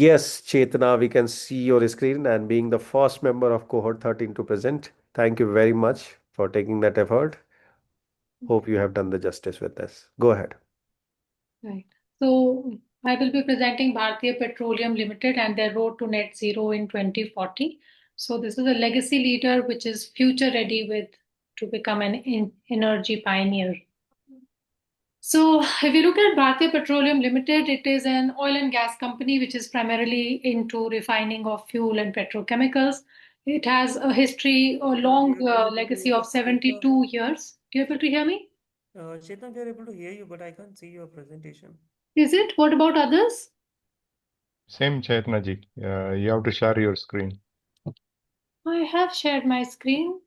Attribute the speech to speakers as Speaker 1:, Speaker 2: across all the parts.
Speaker 1: Yes, Chetna, we can see your screen, and being the first member of cohort 13 to present, thank you very much for taking that effort. Hope you have done the justice with this. Go ahead.
Speaker 2: Right. So I will be presenting Bharatiya Petroleum Limited and their road to net zero in 2040. So this is a legacy leader which is future ready to become an energy pioneer. So if you look at Bharatiya Petroleum Limited, it is an oil and gas company which is primarily into refining of fuel and petrochemicals. It has a history, a long legacy of 72 years. Do you able to hear me?
Speaker 3: Chetan, we are able to hear you, but I can't see your presentation.
Speaker 2: Is it? What about others?
Speaker 4: Same, Chetna ji. You have to share your screen.
Speaker 2: I have shared my screen.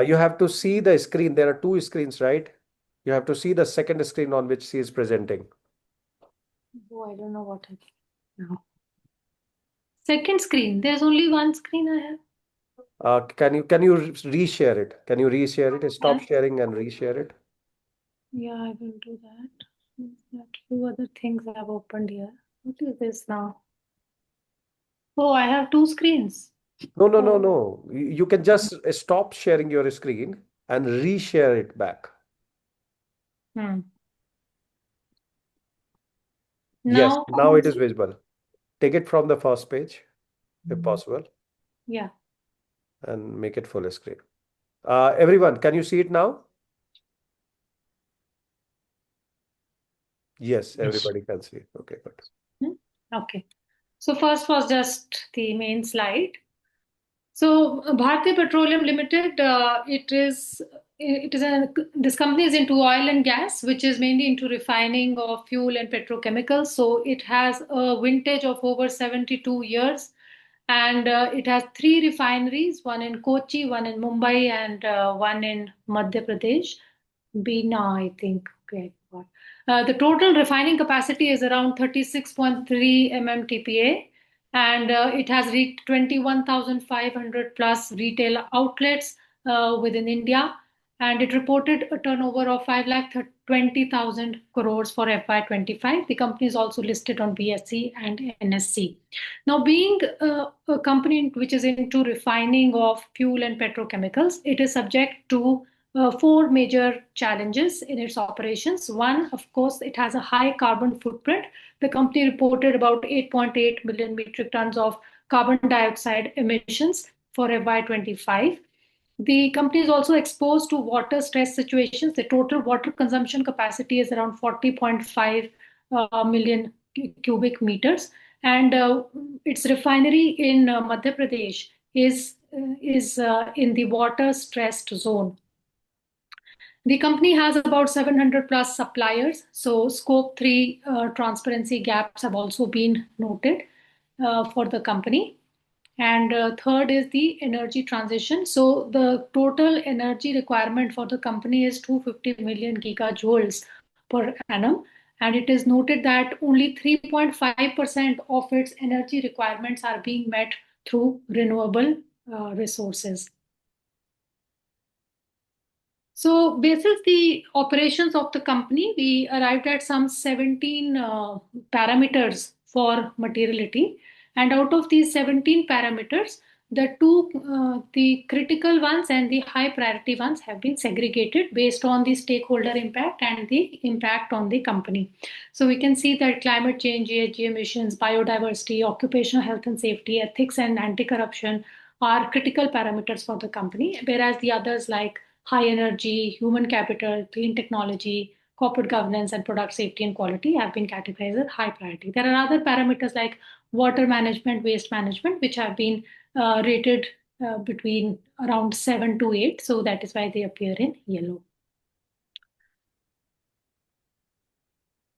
Speaker 1: You have to see the screen. There are two screens, right? You have to see the second screen on which she is presenting.
Speaker 2: Oh, I don't know what I did now. Second screen. There's only one screen I have.
Speaker 1: Can you reshare it? Can you reshare it? Stop sharing and reshare it.
Speaker 2: Yeah, I will do that. Few other things I have opened here. What is this now? Oh, I have two screens.
Speaker 1: No. You can just stop sharing your screen and reshare it back. Yes, now it is visible. Take it from the first page, if possible.
Speaker 2: Yeah.
Speaker 1: And make it full screen. Everyone, can you see it now? Yes, everybody can see it. Okay, good.
Speaker 2: Okay. So first was just the main slide. So Bharatiya Petroleum Limited, this company is into oil and gas, which is mainly into refining of fuel and petrochemicals. So it has a vintage of over 72 years, and it has 3 refineries: one in Kochi, one in Mumbai, and one in Madhya Pradesh, Bina, I think. Okay. The total refining capacity is around 36.3 mmtpa, and it has reached 21,500 plus retail outlets within India, and it reported a turnover of 5,20,000 crores for FY25. The company is also listed on BSE and NSE. Now, being a company which is into refining of fuel and petrochemicals, it is subject to 4 major challenges in its operations. One, of course, it has a high carbon footprint. The company reported about 8.8 million metric tons of carbon dioxide emissions for FY25. The company is also exposed to water stress situations. The total water consumption capacity is around 40.5 million cubic meters. And its refinery in Madhya Pradesh is in the water stressed zone. The company has about 700 plus suppliers. So scope 3 transparency gaps have also been noted for the company. And third is the energy transition. So the total energy requirement for the company is 250 million gigajoules per annum. And it is noted that only 3.5% of its energy requirements are being met through renewable resources. So, basis the operations of the company, we arrived at some 17 parameters for materiality. And out of these 17 parameters, the critical ones and the high priority ones have been segregated based on the stakeholder impact and the impact on the company. So we can see that climate change, ESG emissions, biodiversity, occupational health and safety, ethics and anti-corruption are critical parameters for the company, whereas the others like high energy, human capital, clean technology, corporate governance, and product safety and quality have been categorized as high priority. There are other parameters like water management, waste management, which have been rated between around 7 to 8. So that is why they appear in yellow.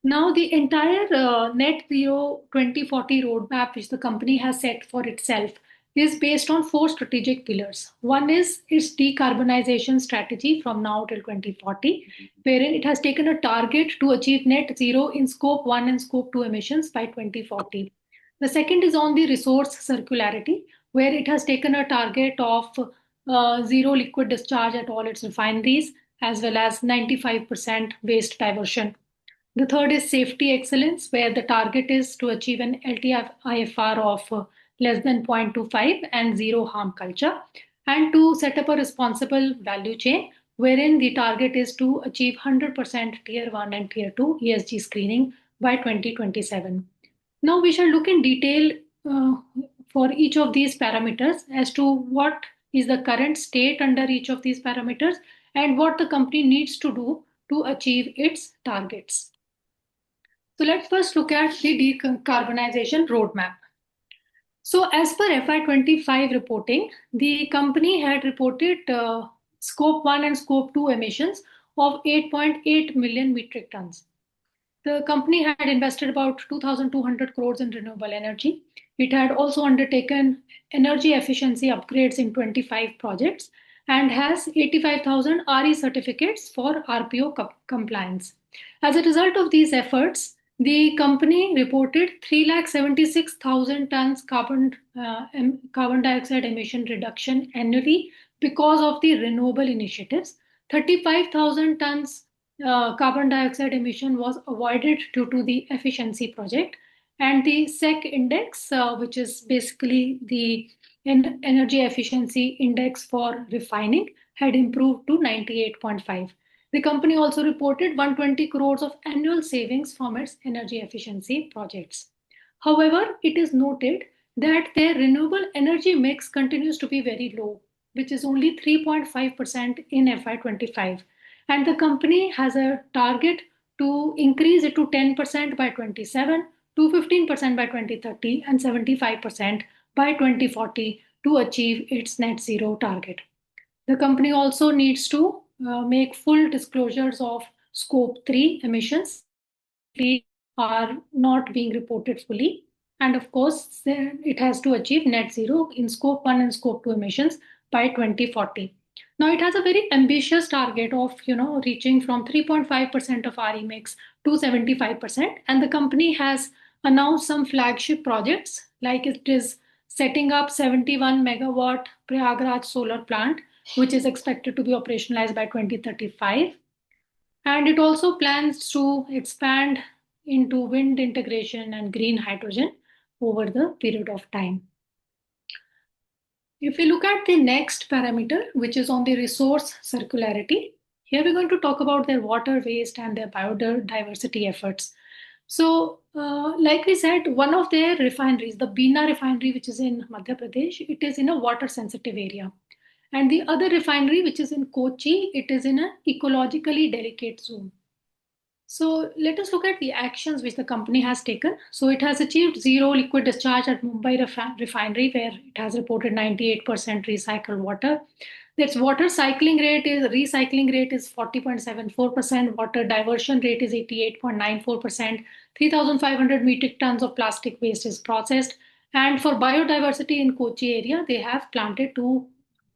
Speaker 2: Now, the entire net zero 2040 roadmap, which the company has set for itself, is based on 4 strategic pillars. One is its decarbonization strategy from now till 2040, wherein it has taken a target to achieve net zero in scope 1 and scope 2 emissions by 2040. The second is on the resource circularity, where it has taken a target of zero liquid discharge at all its refineries, as well as 95% waste diversion. The third is safety excellence, where the target is to achieve an LTIFR of less than 0.25 and zero harm culture, and to set up a responsible value chain, wherein the target is to achieve 100% Tier 1 and Tier 2 ESG screening by 2027. Now we shall look in detail uh, for each of these parameters as to what is the current state under each of these parameters and what the company needs to do to achieve its targets. So let's first look at the decarbonization roadmap. So as per FY25 reporting, the company had reported scope 1 and scope 2 emissions of 8.8 million metric tons. The company had invested about 2,200 crores in renewable energy. It had also undertaken energy efficiency upgrades in 25 projects and has 85,000 RE certificates for RPO compliance. As a result of these efforts, the company reported 376,000 tons carbon dioxide emission reduction annually because of the renewable initiatives. 35,000 tons carbon dioxide emission was avoided due to the efficiency project, and the SEC index, which is basically the energy efficiency index for refining, had improved to 98.5. The company also reported 120 crores of annual savings from its energy efficiency projects. However, it is noted that their renewable energy mix continues to be very low, which is only 3.5% in FY25. And the company has a target to increase it to 10% by 27, to 15% by 2030, and 75% by 2040 to achieve its net zero target. The company also needs to make full disclosures of scope 3 emissions are not being reported fully. And of course, it has to achieve net zero in scope 1 and scope 2 emissions by 2040. Now, it has a very ambitious target of reaching from 3.5% of RE mix to 75%. And the company has announced some flagship projects, like it is setting up 71 megawatt Prayagraj solar plant, which is expected to be operationalized by 2035. And it also plans to expand into wind integration and green hydrogen over the period of time. If we look at the next parameter, which is on the resource circularity, here we're going to talk about their water waste and their biodiversity efforts. So, like we said, one of their refineries, the Bina refinery, which is in Madhya Pradesh, it is in a water sensitive area. And the other refinery, which is in Kochi, it is in an ecologically delicate zone. So let us look at the actions which the company has taken. So it has achieved zero liquid discharge at Mumbai refinery, where it has reported 98% recycled water. Its water recycling rate is 40.74%, water diversion rate is 88.94%, 3,500 metric tons of plastic waste is processed. And for biodiversity in Kochi area, they have planted 2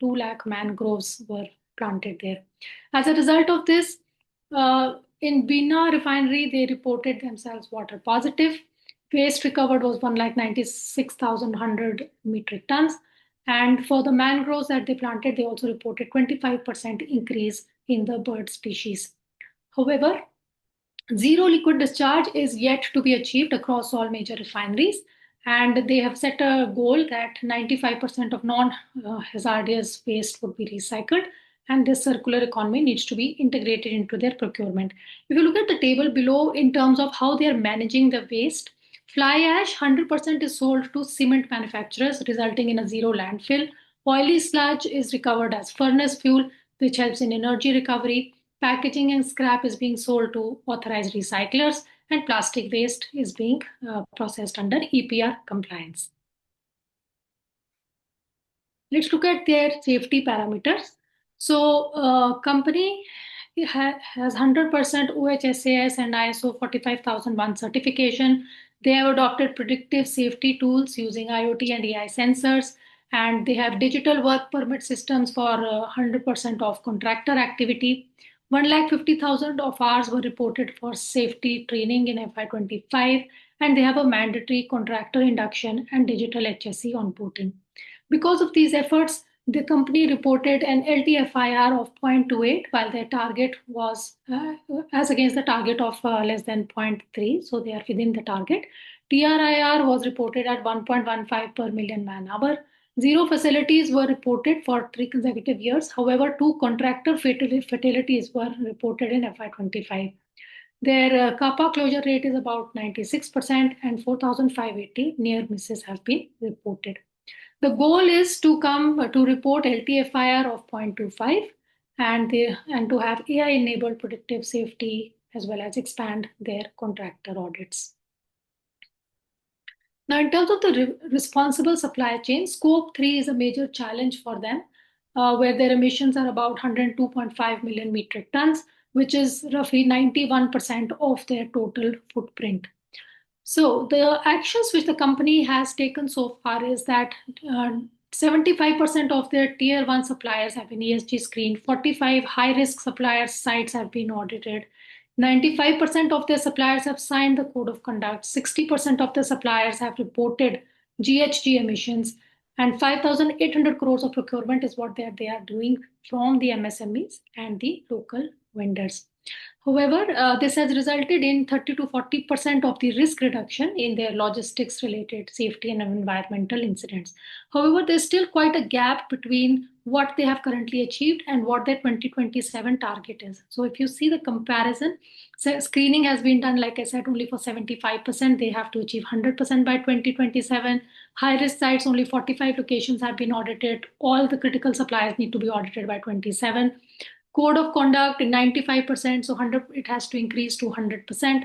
Speaker 2: lakh mangroves were planted there. As a result of this, in Bina refinery, they reported themselves water positive. Waste recovered was 196,100 metric tons. And for the mangroves that they planted, they also reported 25% increase in the bird species. However, zero liquid discharge is yet to be achieved across all major refineries. And they have set a goal that 95% of non-hazardous waste would be recycled, and this circular economy needs to be integrated into their procurement. If you look at the table below in terms of how they are managing the waste, fly ash 100% is sold to cement manufacturers, resulting in a zero landfill. Oily sludge is recovered as furnace fuel, which helps in energy recovery. Packaging and scrap is being sold to authorized recyclers, and plastic waste is being processed under EPR compliance. Let's look at their safety parameters. So, company has 100% OHSAS and ISO 45001 certification. They have adopted predictive safety tools using IoT and AI sensors, and they have digital work permit systems for 100% of contractor activity. 150,000 of hours were reported for safety training in FY25, and they have a mandatory contractor induction and digital HSE onboarding. Because of these efforts, The company reported an LTFIR of 0.28, while their target was as against the target of less than 0.3, so they are within the target. TRIR was reported at 1.15 per million man-hour. Zero fatalities were reported for 3 consecutive years. However, 2 contractor fatalities were reported in FY25. Their CAPA closure rate is about 96% and 4,580 near misses have been reported. The goal is to come to report LTFIR of 0.25 and to have AI-enabled predictive safety as well as expand their contractor audits. Now, in terms of the responsible supply chain, Scope 3 is a major challenge for them, where their emissions are about 102.5 million metric tons, which is roughly 91% of their total footprint. So the actions which the company has taken so far is that 75% of their tier 1 suppliers have been ESG screened, 45 high-risk supplier sites have been audited, 95% of their suppliers have signed the code of conduct, 60% of the suppliers have reported GHG emissions, and 5,800 crores of procurement is what they are doing from the MSMEs and the local vendors. However, this has resulted in 30 to 40% of the risk reduction in their logistics related safety and environmental incidents. However, there's still quite a gap between what they have currently achieved and what their 2027 target is. So if you see the comparison, screening has been done, like I said, only for 75%. They have to achieve 100% by 2027. High risk sites, only 45 locations have been audited. All the critical suppliers need to be audited by 27. Code of conduct 95%, so 100, it has to increase to 100%.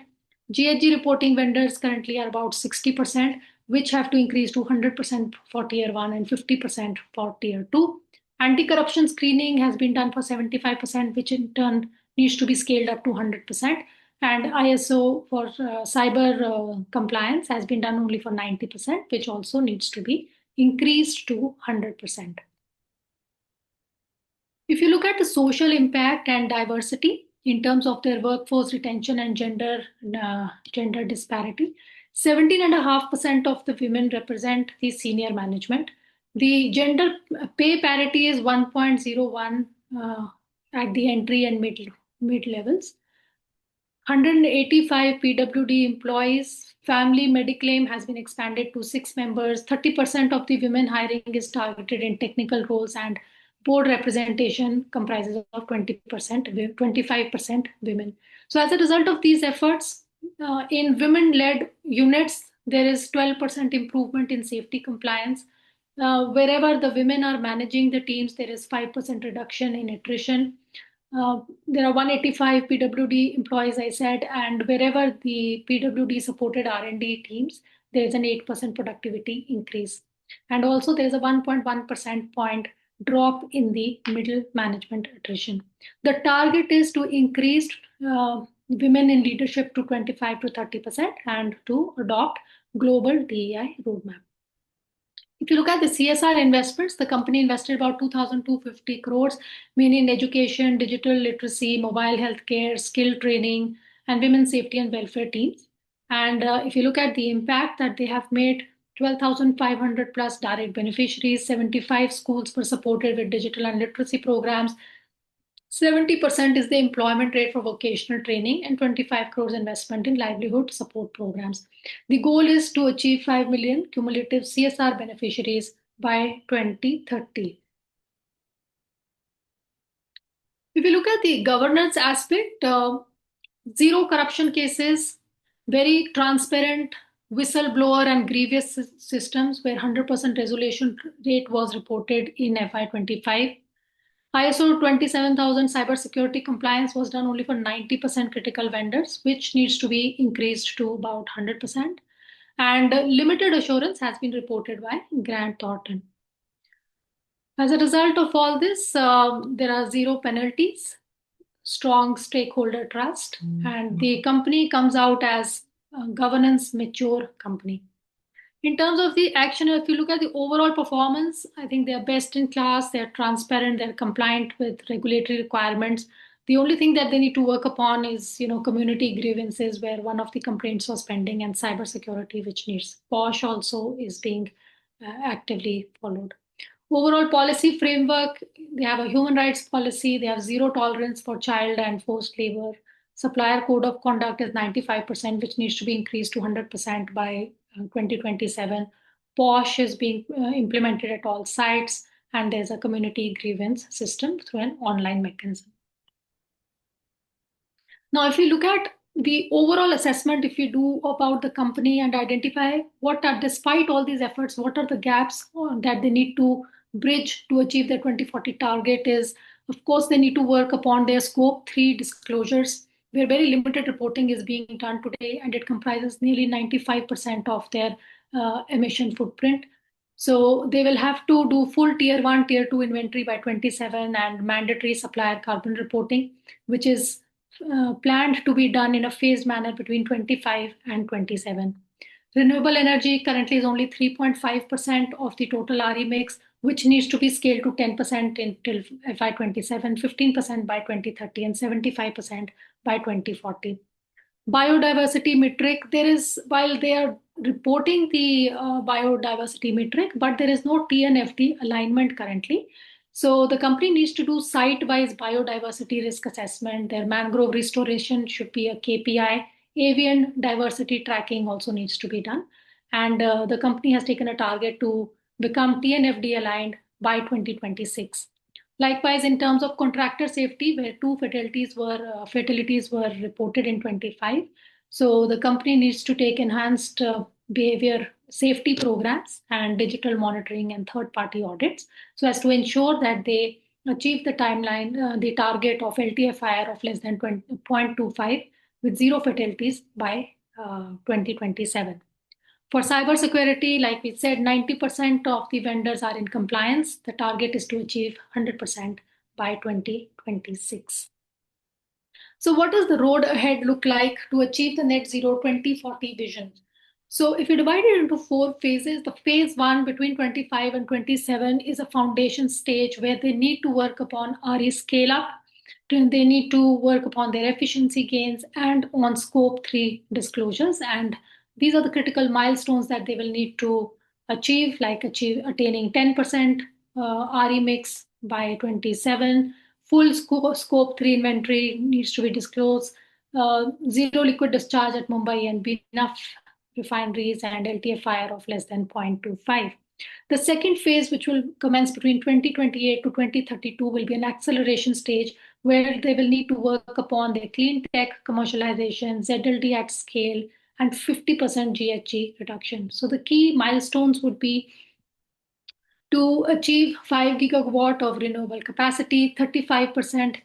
Speaker 2: GHG reporting vendors currently are about 60%, which have to increase to 100% for tier 1 and 50% for tier 2. Anti-corruption screening has been done for 75%, which in turn needs to be scaled up to 100%. And ISO for cyber compliance has been done only for 90%, which also needs to be increased to 100%. If you look at the social impact and diversity in terms of their workforce retention and gender disparity, 17.5% of the women represent the senior management. The gender pay parity is 1.01 at the entry and mid levels. 185 PWD employees. Family Mediclaim has been expanded to 6 members. 30% of the women hiring is targeted in technical roles, and board representation comprises of 20%, 25% women. So as a result of these efforts, in women-led units, there is 12% improvement in safety compliance. Wherever the women are managing the teams, there is 5% reduction in attrition. There are 185 PWD employees, I said, and wherever the PWD supported R&D teams, there is an 8% productivity increase. And also there is a 1.1% point drop in the middle management attrition. The target is to increase women in leadership to 25 to 30% and to adopt global DEI roadmap. If you look at the CSR investments, the company invested about 2,250 crores, mainly in education, digital literacy, mobile healthcare, skill training, and women's safety and welfare teams. And if you look at the impact that they have made, 12,500 plus direct beneficiaries, 75 schools were supported with digital and literacy programs, 70% is the employment rate for vocational training, and 25 crores investment in livelihood support programs. The goal is to achieve 5 million cumulative CSR beneficiaries by 2030. If you look at the governance aspect, zero corruption cases, very transparent whistleblower and grievous systems where 100% resolution rate was reported in FY25. ISO 27000 cybersecurity compliance was done only for 90% critical vendors, which needs to be increased to about 100%. And limited assurance has been reported by Grant Thornton. As a result of all this, there are zero penalties, strong stakeholder trust, and the company comes out as a governance mature company. In terms of the action, if you look at the overall performance, I think they are best in class, they're transparent, they're compliant with regulatory requirements. The only thing that they need to work upon is, community grievances where one of the complaints was pending, and cybersecurity, which needs POSH also is being actively followed. Overall policy framework, they have a human rights policy, they have zero tolerance for child and forced labor. Supplier code of conduct is 95%, which needs to be increased to 100% by 2027. POSH is being implemented at all sites, and there's a community grievance system through an online mechanism. Now, if you look at the overall assessment, if you do about the company and identify what are, despite all these efforts, what are the gaps that they need to bridge to achieve their 2040 target is, of course, they need to work upon their scope 3 disclosures, where very limited reporting is being done today, and it comprises nearly 95% of their emission footprint. So they will have to do full tier 1, tier 2 inventory by 27 and mandatory supplier carbon reporting, which is planned to be done in a phased manner between 25 and 27. Renewable energy currently is only 3.5% of the total RE mix, which needs to be scaled to 10% until FY27, 15% by 2030, and 75% by 2040. Biodiversity metric, there is, while they are reporting the biodiversity metric, but there is no TNFD alignment currently. So the company needs to do site-wise biodiversity risk assessment. Their mangrove restoration should be a KPI. Avian diversity tracking also needs to be done. And the company has taken a target to become TNFD aligned by 2026. Likewise, in terms of contractor safety, where 2 fatalities were reported in 25. So the company needs to take enhanced behavior safety programs and digital monitoring and third-party audits, so as to ensure that they achieve the timeline, the target of LTFIR of less than 0.25 with 0 fatalities by 2027. For cybersecurity, like we said, 90% of the vendors are in compliance. The target is to achieve 100% by 2026. So what does the road ahead look like to achieve the net zero 2040 vision? So if you divide it into 4 phases, the phase 1 between 25 and 27 is a foundation stage where they need to work upon RE scale up. They need to work upon their efficiency gains and on scope 3 disclosures. And these are the critical milestones that they will need to achieve, like attaining 10% RE mix by 27. Full scope 3 inventory needs to be disclosed. Zero liquid discharge at Mumbai and enough refineries, and LTFIR of less than 0.25. The second phase, which will commence between 2028 to 2032, will be an acceleration stage where they will need to work upon their clean tech commercialization, ZLD at scale, and 50% GHG reduction. So the key milestones would be to achieve 5 gigawatt of renewable capacity, 35%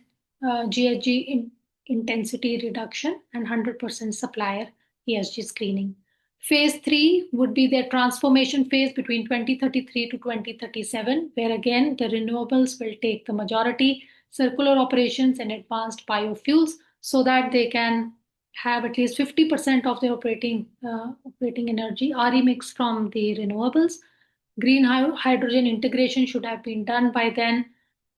Speaker 2: GHG intensity reduction, and 100% supplier ESG screening. Phase 3 would be their transformation phase between 2033 to 2037, where again the renewables will take the majority, circular operations and advanced biofuels, so that they can have at least 50% of their operating energy RE mix from the renewables. Green hydrogen integration should have been done by then,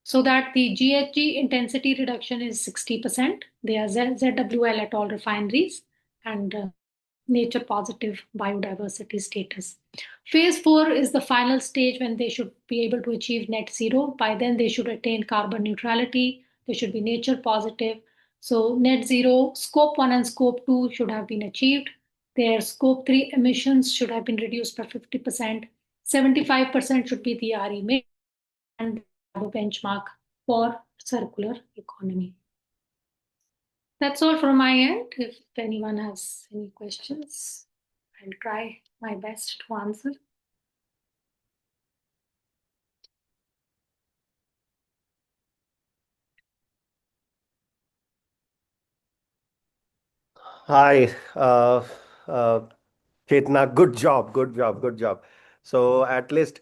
Speaker 2: so that the GHG intensity reduction is 60%. They are ZWL at all refineries, and nature positive biodiversity status. Phase 4 is the final stage when they should be able to achieve net zero. By then they should attain carbon neutrality. They should be nature positive. So net zero, scope 1 and scope 2 should have been achieved. Their scope 3 emissions should have been reduced by 50%. 75% should be the RE mix, and have a benchmark for circular economy. That's all from my end. If anyone has any questions, I'll try my best to answer.
Speaker 1: Hi, Chetna, good job, good job, good job. So at least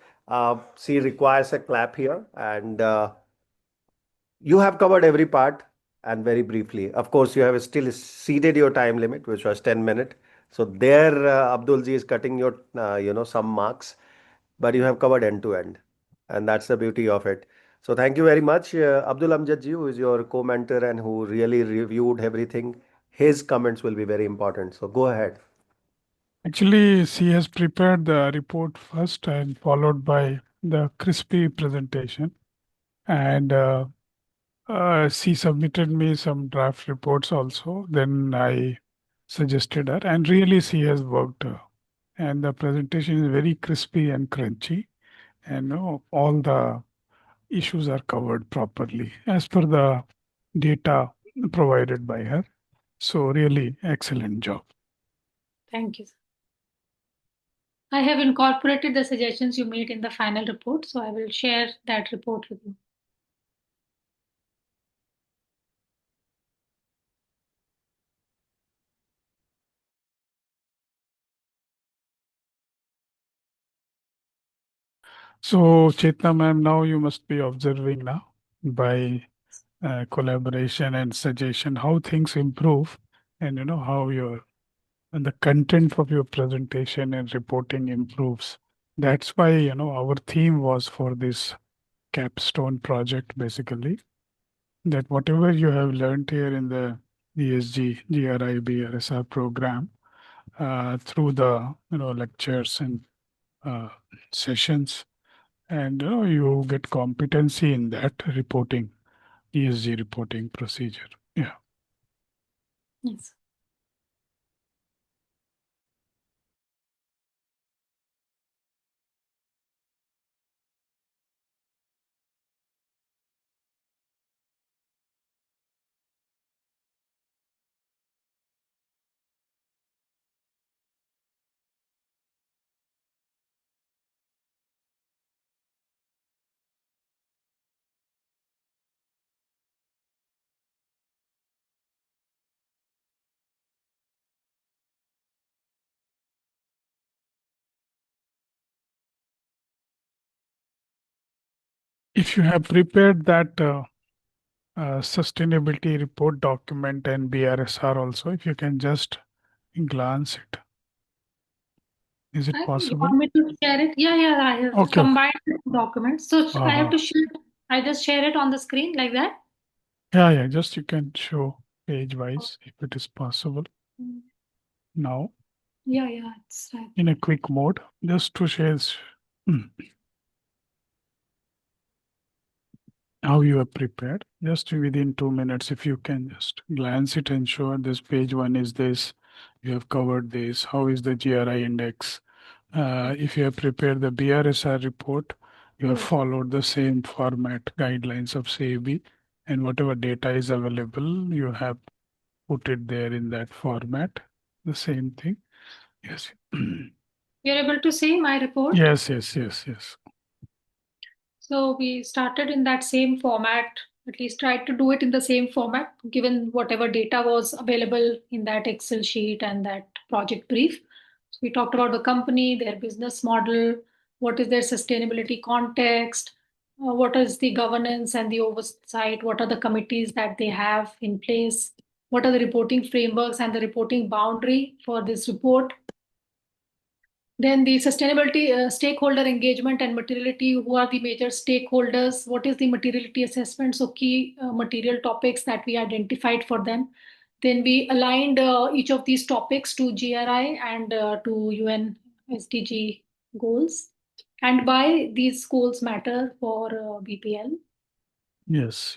Speaker 1: she requires a clap here, and you have covered every part and very briefly. Of course, you have still exceeded your time limit, which was 10 minutes. So there, Abdulji is cutting your, some marks, but you have covered end to end, and that's the beauty of it. So thank you very much, Abdul Amjad ji, who is your co-mentor and who really reviewed everything. His comments will be very important. So go ahead.
Speaker 5: Actually, she has prepared the report first and followed by the crispy presentation. And she submitted me some draft reports also. Then I suggested her, and really she has worked. And the presentation is very crispy and crunchy, and all the issues are covered properly as per the data provided by her. So really excellent job.
Speaker 2: Thank you. I have incorporated the suggestions you made in the final report, so I will share that report with you.
Speaker 5: So Chetna ma'am, now you must be observing now by collaboration and suggestion how things improve, and how and the content of your presentation and reporting improves. That's why our theme was for this capstone project basically, that whatever you have learned here in the ESG GRI BRSR program through the lectures and uh, sessions, and you get competency in that reporting, ESG reporting procedure. Yeah.
Speaker 2: Yes.
Speaker 5: If you have prepared that sustainability report document and BRSR also, if you can just glance it. Is it
Speaker 2: You
Speaker 5: possible?
Speaker 2: want me to share it? Yeah, I have
Speaker 5: Okay.
Speaker 2: combined the documents. So I have to share. I just share it on the screen like that.
Speaker 5: Yeah. Just you can show page wise if it is possible. Now,
Speaker 2: Yeah, it's right.
Speaker 5: in a quick mode, just to share how you are prepared. Just within 2 minutes, if you can just glance it and show this page one is this. You have covered this. How is the GRI index? If you have prepared the BRSR report, you have followed the same format guidelines of SEBI, and whatever data is available, you have put it there in that format. The same thing. Yes.
Speaker 2: You're able to see my report?
Speaker 5: Yes.
Speaker 2: So we started in that same format, at least tried to do it in the same format, given whatever data was available in that Excel sheet and that project brief. So we talked about the company, their business model, what is their sustainability context, what is the governance and the oversight, what are the committees that they have in place, what are the reporting frameworks and the reporting boundary for this report. Then the sustainability, stakeholder engagement and materiality. Who are the major stakeholders? What is the materiality assessment? So key material topics that we identified for them. Then we aligned each of these topics to GRI and to UN SDG goals. And why these goals matter for BPL.
Speaker 5: Yes.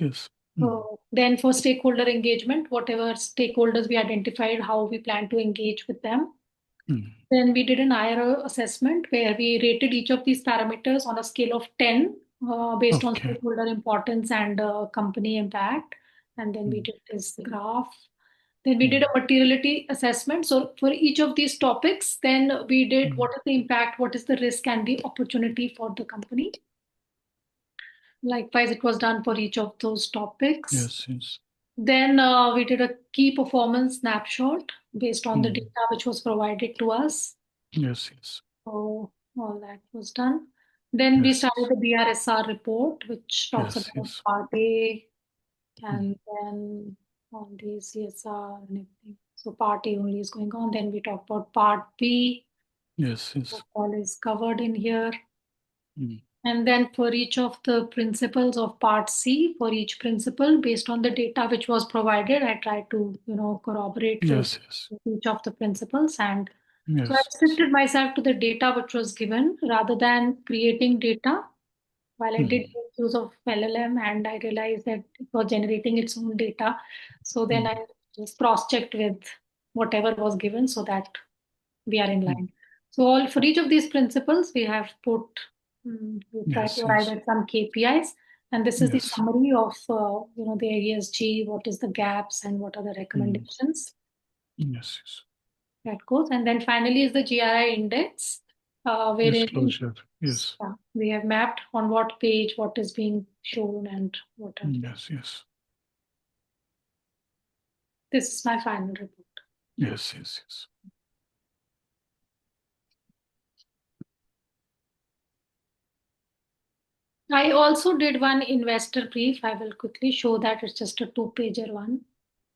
Speaker 2: Then for stakeholder engagement, whatever stakeholders we identified, how we plan to engage with them. Then we did an IRO assessment where we rated each of these parameters on a scale of 10 based on stakeholder importance and company impact. And then we did this graph. Then we did a materiality assessment. So for each of these topics, then we did what is the impact, what is the risk and the opportunity for the company. Likewise, it was done for each of those topics.
Speaker 5: Yes.
Speaker 2: Then we did a key performance snapshot based on the data which was provided to us.
Speaker 5: Yes.
Speaker 2: So all that was done. Then we started the BRSR report, which talks about part A and then all the CSR and everything. So part A only is going on. Then we talk about part B.
Speaker 5: Yes.
Speaker 2: All is covered in here. And then for each of the principles of part C, for each principle, based on the data which was provided, I tried to, corroborate with each of the principles. And so I restricted myself to the data which was given rather than creating data. while I did make use of LLM and I realized that it was generating its own data. So then I just cross-checked with whatever was given so that we are in line. So all for each of these principles, we have put, we try to arrive at some KPIs. And this is the summary of, the ESG, what is the gaps and what are the recommendations that goes. And then finally is the GRI index, wherein
Speaker 5: Disclosure. Yes.
Speaker 2: we have mapped on what page, what is being shown and what are.
Speaker 5: Yes.
Speaker 2: This is my final report.
Speaker 5: Yes.
Speaker 2: I also did one investor brief. I will quickly show that. It's just a 2-pager one.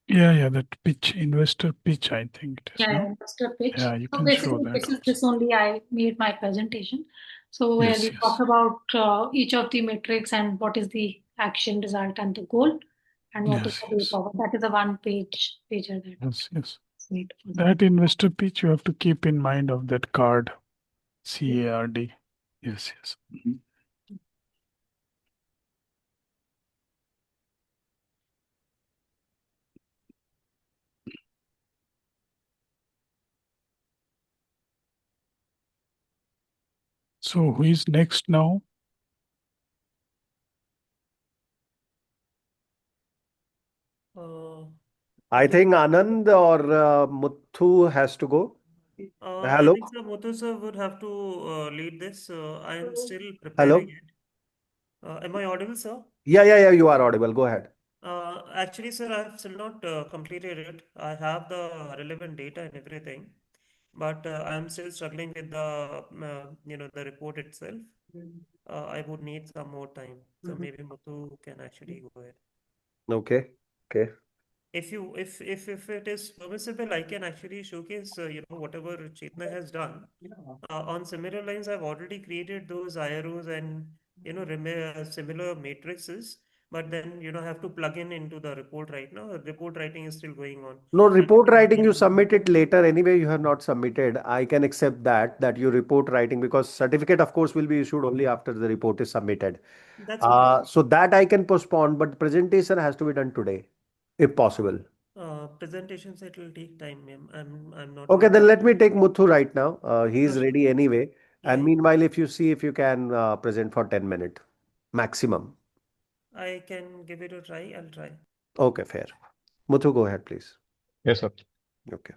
Speaker 5: Yeah, that pitch, investor pitch, I think it is.
Speaker 2: Yeah, investor pitch.
Speaker 5: Yeah, you
Speaker 2: So
Speaker 5: can show that.
Speaker 2: this only I made my presentation. So where we talk about each of the metrics and what is the action, result, and the goal, and what is the way forward. That is a pager that.
Speaker 5: Yes. That investor pitch you have to keep in mind of that card, CARD. Yes. So who is next now?
Speaker 1: I think Anand or Muthu has to go.
Speaker 3: I
Speaker 1: Hello?
Speaker 3: think sir, Muthu sir would have to lead this. I am still
Speaker 1: Hello?
Speaker 3: preparing it. Am I audible, sir?
Speaker 1: Yeah, you are audible. Go ahead.
Speaker 3: Actually, sir, I have still not completed it. I have the relevant data and everything, but I am still struggling with the report itself. I would need some more time. So maybe Muthu can actually go ahead.
Speaker 1: Okay.
Speaker 3: If it is permissible, I can actually showcase whatever Chetna has done. On similar lines, I've already created those IROs and similar matrices, but then have to plug into the report right now. Report writing is still going on.
Speaker 1: No, report writing you submit it later. Anyway, you have not submitted. I can accept that you report writing, because certificate, of course, will be issued only after the report is submitted.
Speaker 3: That's okay.
Speaker 1: So that I can postpone, but presentation has to be done today, if possible.
Speaker 3: Presentations, it will take time, ma'am. I'm not
Speaker 1: Okay,
Speaker 3: very
Speaker 1: then let me take Muthu right now. He's
Speaker 3: sure.
Speaker 1: ready anyway.
Speaker 3: Yeah,
Speaker 1: And meanwhile, if you see if you can present for 10 minutes maximum.
Speaker 3: I can give it a try. I'll try.
Speaker 1: Okay, fair. Muthu, go ahead, please.
Speaker 4: Yes, sir.
Speaker 1: Okay.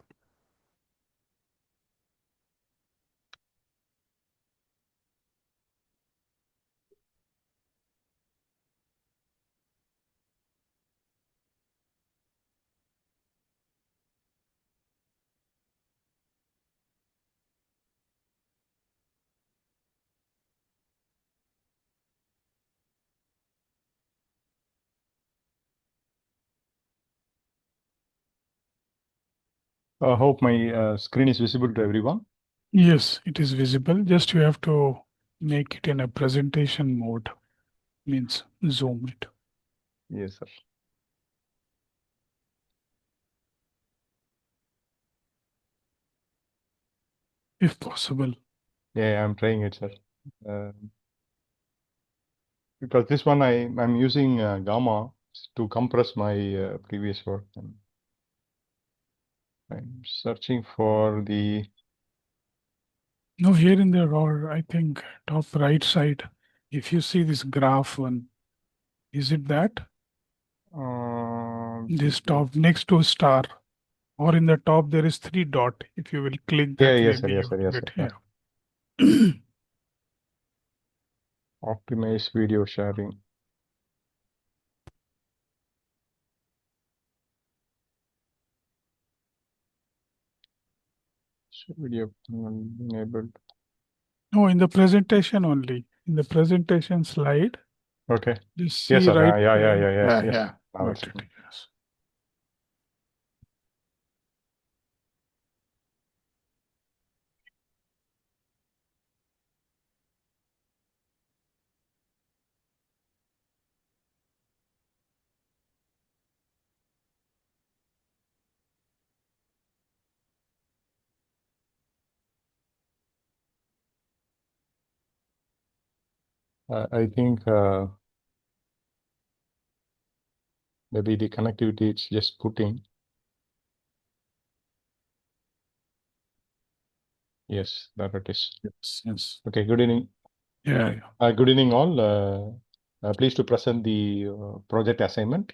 Speaker 4: I hope my screen is visible to everyone.
Speaker 5: Yes, it is visible. Just you have to make it in a presentation mode, means zoom it.
Speaker 4: Yes, sir.
Speaker 5: If possible.
Speaker 4: Yeah, I'm trying it, sir. Because this one I'm using Gamma to compress my previous work. And I'm searching for the.
Speaker 5: No, here in the or I think top right side, if you see this graph one, is it that? This top next to star, or in the top there is 3 dot. If you will click that,
Speaker 4: yes, sir,
Speaker 5: maybe
Speaker 4: yes,
Speaker 5: you
Speaker 4: sir, yes,
Speaker 5: will
Speaker 4: sir,
Speaker 5: get
Speaker 4: yeah. Optimize video sharing. So video enabled.
Speaker 5: No, in the presentation only. In the presentation slide.
Speaker 4: Okay.
Speaker 5: Just see
Speaker 4: Yes, sir.
Speaker 5: right
Speaker 4: Yeah,
Speaker 5: there.
Speaker 4: yes. Now
Speaker 5: Got
Speaker 4: it's
Speaker 5: it.
Speaker 4: open.
Speaker 5: Yes.
Speaker 4: I think maybe the connectivity it's just putting. Yes, there it is.
Speaker 5: Yes.
Speaker 4: Okay, good evening.
Speaker 5: Yeah.
Speaker 4: Good evening all. Pleased to present the project assignment.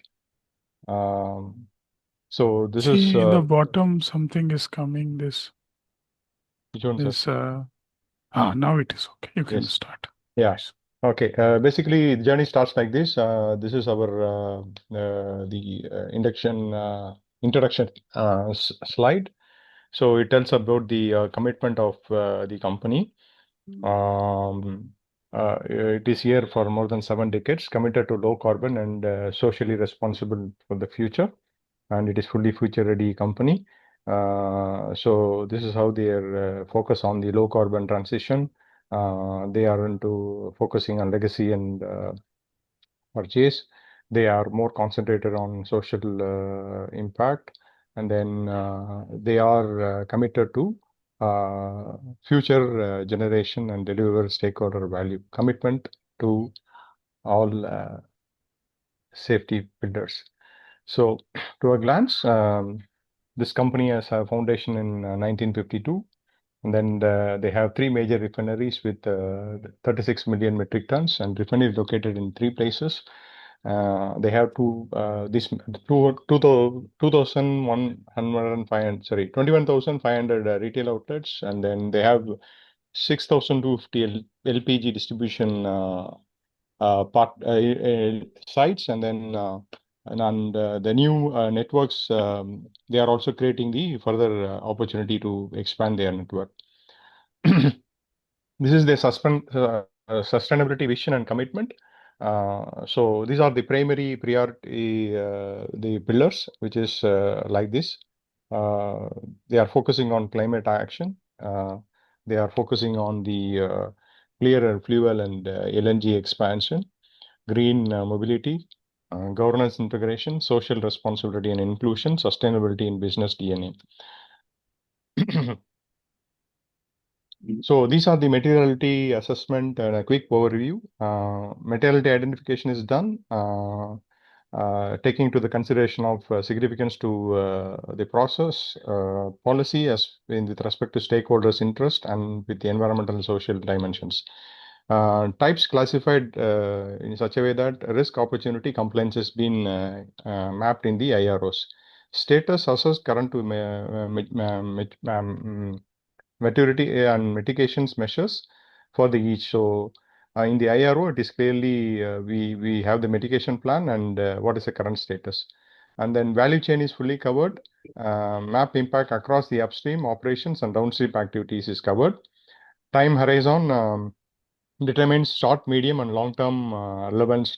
Speaker 4: So this is
Speaker 5: See, in the bottom, something is coming.
Speaker 4: which one, sir?
Speaker 5: Now it is okay. You can
Speaker 4: Yes.
Speaker 5: start.
Speaker 4: Yeah. Okay. Basically, the journey starts like this. This is our introduction slide. So it tells about the commitment of the company. It is here for more than 7 decades, committed to low carbon and socially responsible for the future, and it is fully future ready company. So this is how they are focus on the low carbon transition. They are into focusing on legacy and purchase. They are more concentrated on social impact, and then they are committed to future generation and deliver stakeholder value. Commitment to all safety pillars. So, to a glance, this company has a foundation in 1952. And then they have 3 major refineries with 36 million metric tons, and refineries located in 3 places. They have 21,500 retail outlets, and then they have 6,250 LPG distribution sites, and then the new networks, they are also creating the further opportunity to expand their network. This is the sustainability vision and commitment. So these are the primary priority, the pillars, which is like this. They are focusing on climate action. They are focusing on the clearer fuel and LNG expansion, green mobility, governance integration, social responsibility and inclusion, sustainability in business DNA. So these are the materiality assessment and a quick overview. Materiality identification is done, taking to the consideration of significance to the process, policy as with respect to stakeholders' interest and with the environmental and social dimensions. Types classified in such a way that risk, opportunity, compliance has been mapped in the IROs. Status assessed current to maturity and mitigations measures for the each. So in the IRO, it is clearly we have the mitigation plan and what is the current status. And then value chain is fully covered. Map impact across the upstream operations and downstream activities is covered. Time horizon determines short, medium, and long-term relevance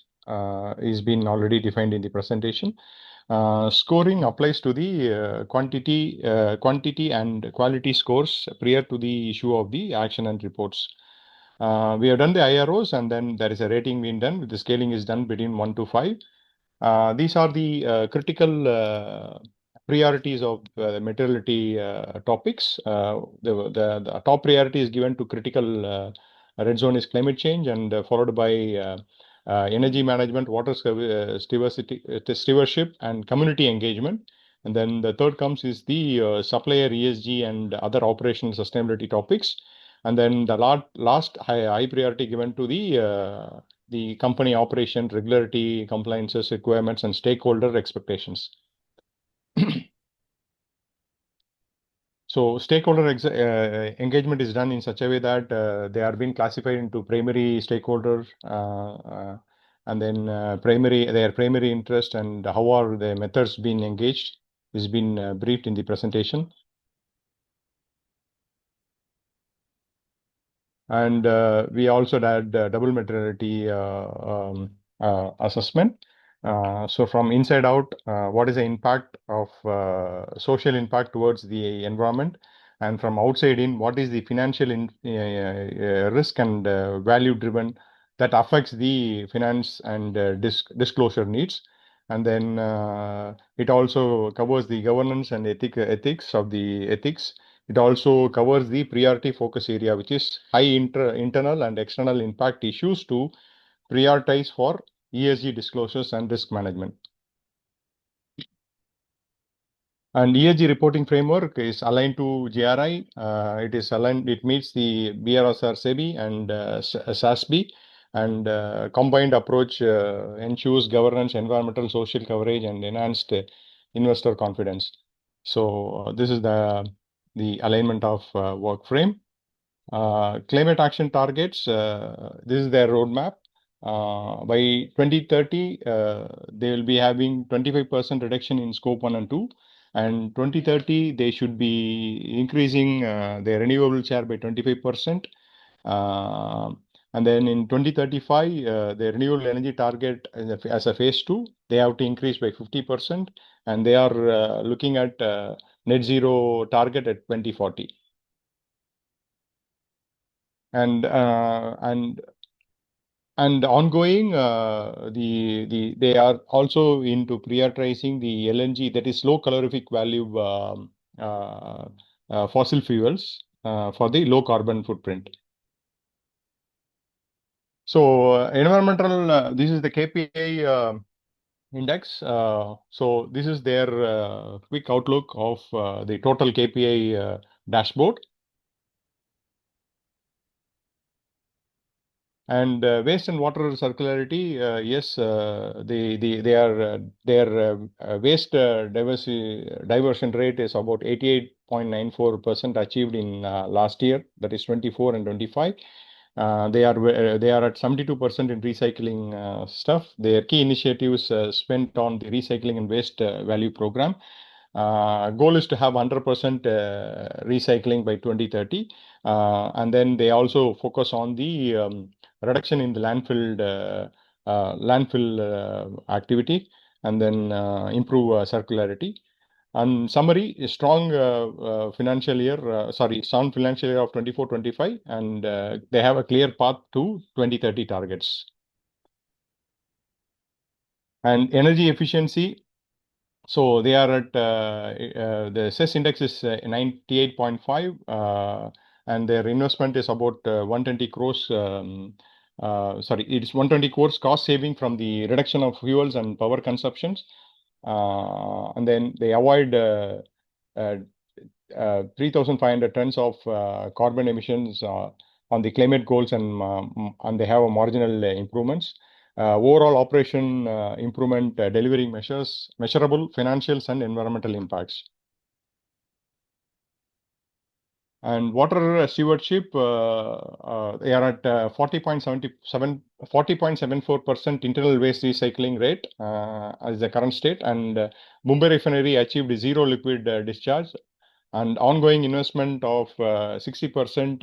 Speaker 4: is been already defined in the presentation. Scoring applies to the quantity and quality scores prior to the issue of the action and reports. We have done the IROs, and then there is a rating being done. The scaling is done between 1 to 5. These are the critical priorities of materiality topics. The top priority is given to critical red zone is climate change, and followed by energy management, water stewardship, and community engagement. And then the third comes is the supplier ESG and other operational sustainability topics. And then the last high priority given to the company operation, regularity, compliances, requirements, and stakeholder expectations. So stakeholder engagement is done in such a way that they are being classified into primary stakeholders, and then their primary interest and how are the methods being engaged is been briefed in the presentation. And we also had double materiality assessment. So from inside out, what is the impact of social impact towards the environment? And from outside in, what is the financial risk and value driven that affects the finance and disclosure needs? And then it also covers the governance and ethics of the ethics. It also covers the priority focus area, which is high internal and external impact issues to prioritize for ESG disclosures and risk management. And ESG reporting framework is aligned to GRI. It is aligned. It meets the BRSR, SEBI, and SASB. And combined approach ensures governance, environmental, social coverage, and enhanced investor confidence. So this is the alignment of work frame. Climate action targets. This is their roadmap. By 2030, they will be having 25% reduction in scope 1 and 2. And 2030, they should be increasing their renewable share by 25%. And then in 2035, the renewable energy target as a phase 2, they have to increase by 50%. And they are looking at net zero target at 2040. And ongoing, they are also into prioritizing the LNG, that is low calorific value fossil fuels for the low carbon footprint. So environmental, this is the KPI index. So this is their quick outlook of the total KPI dashboard. And waste and water circularity, yes, their waste diversion rate is about 88.94% achieved in last year, that is 24 and 25. They are at 72% in recycling stuff. Their key initiatives spent on the recycling and waste value program. Goal is to have 100% recycling by 2030. And then they also focus on the reduction in the landfill activity, and then improve circularity. And summary, a strong financial year of 24-25, and they have a clear path to 2030 targets. And energy efficiency, so they are at the CES index is 98.5, and their investment is about 120 crores. It is 120 crores cost saving from the reduction of fuels and power consumptions. And then they avoid 3,500 tons of carbon emissions on the climate goals, and they have a marginal improvements. Overall operation improvement, delivering measurable financials and environmental impacts. And water stewardship, they are at 40.74% internal waste recycling rate as the current state. And Mumbai Refinery achieved zero liquid discharge. And ongoing investment of 60%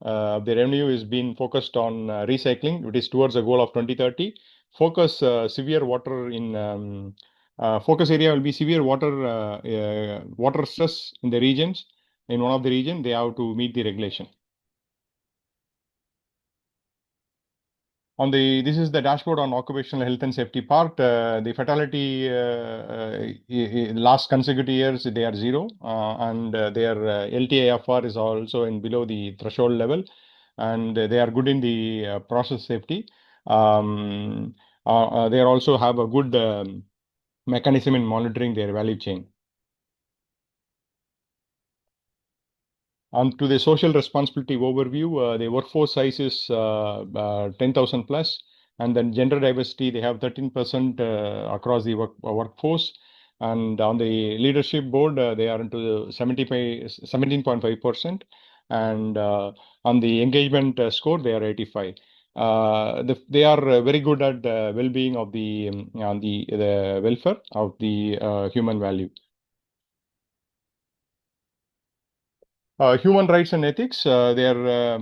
Speaker 4: the revenue is being focused on recycling, which is towards a goal of 2030. Focus severe water in focus area will be severe water stress in the regions. In one of the region, they have to meet the regulation. This is the dashboard on occupational health and safety part. The fatality last consecutive years, they are zero, and their LTIFR is also in below the threshold level, and they are good in the process safety. They also have a good mechanism in monitoring their value chain. On to the social responsibility overview, the workforce size is 10,000 plus, and then gender diversity, they have 13% across the workforce. And on the leadership board, they are into 17.5%. And on the engagement score, they are 85. They are very good at well-being of the welfare of the human value. Human rights and ethics, they are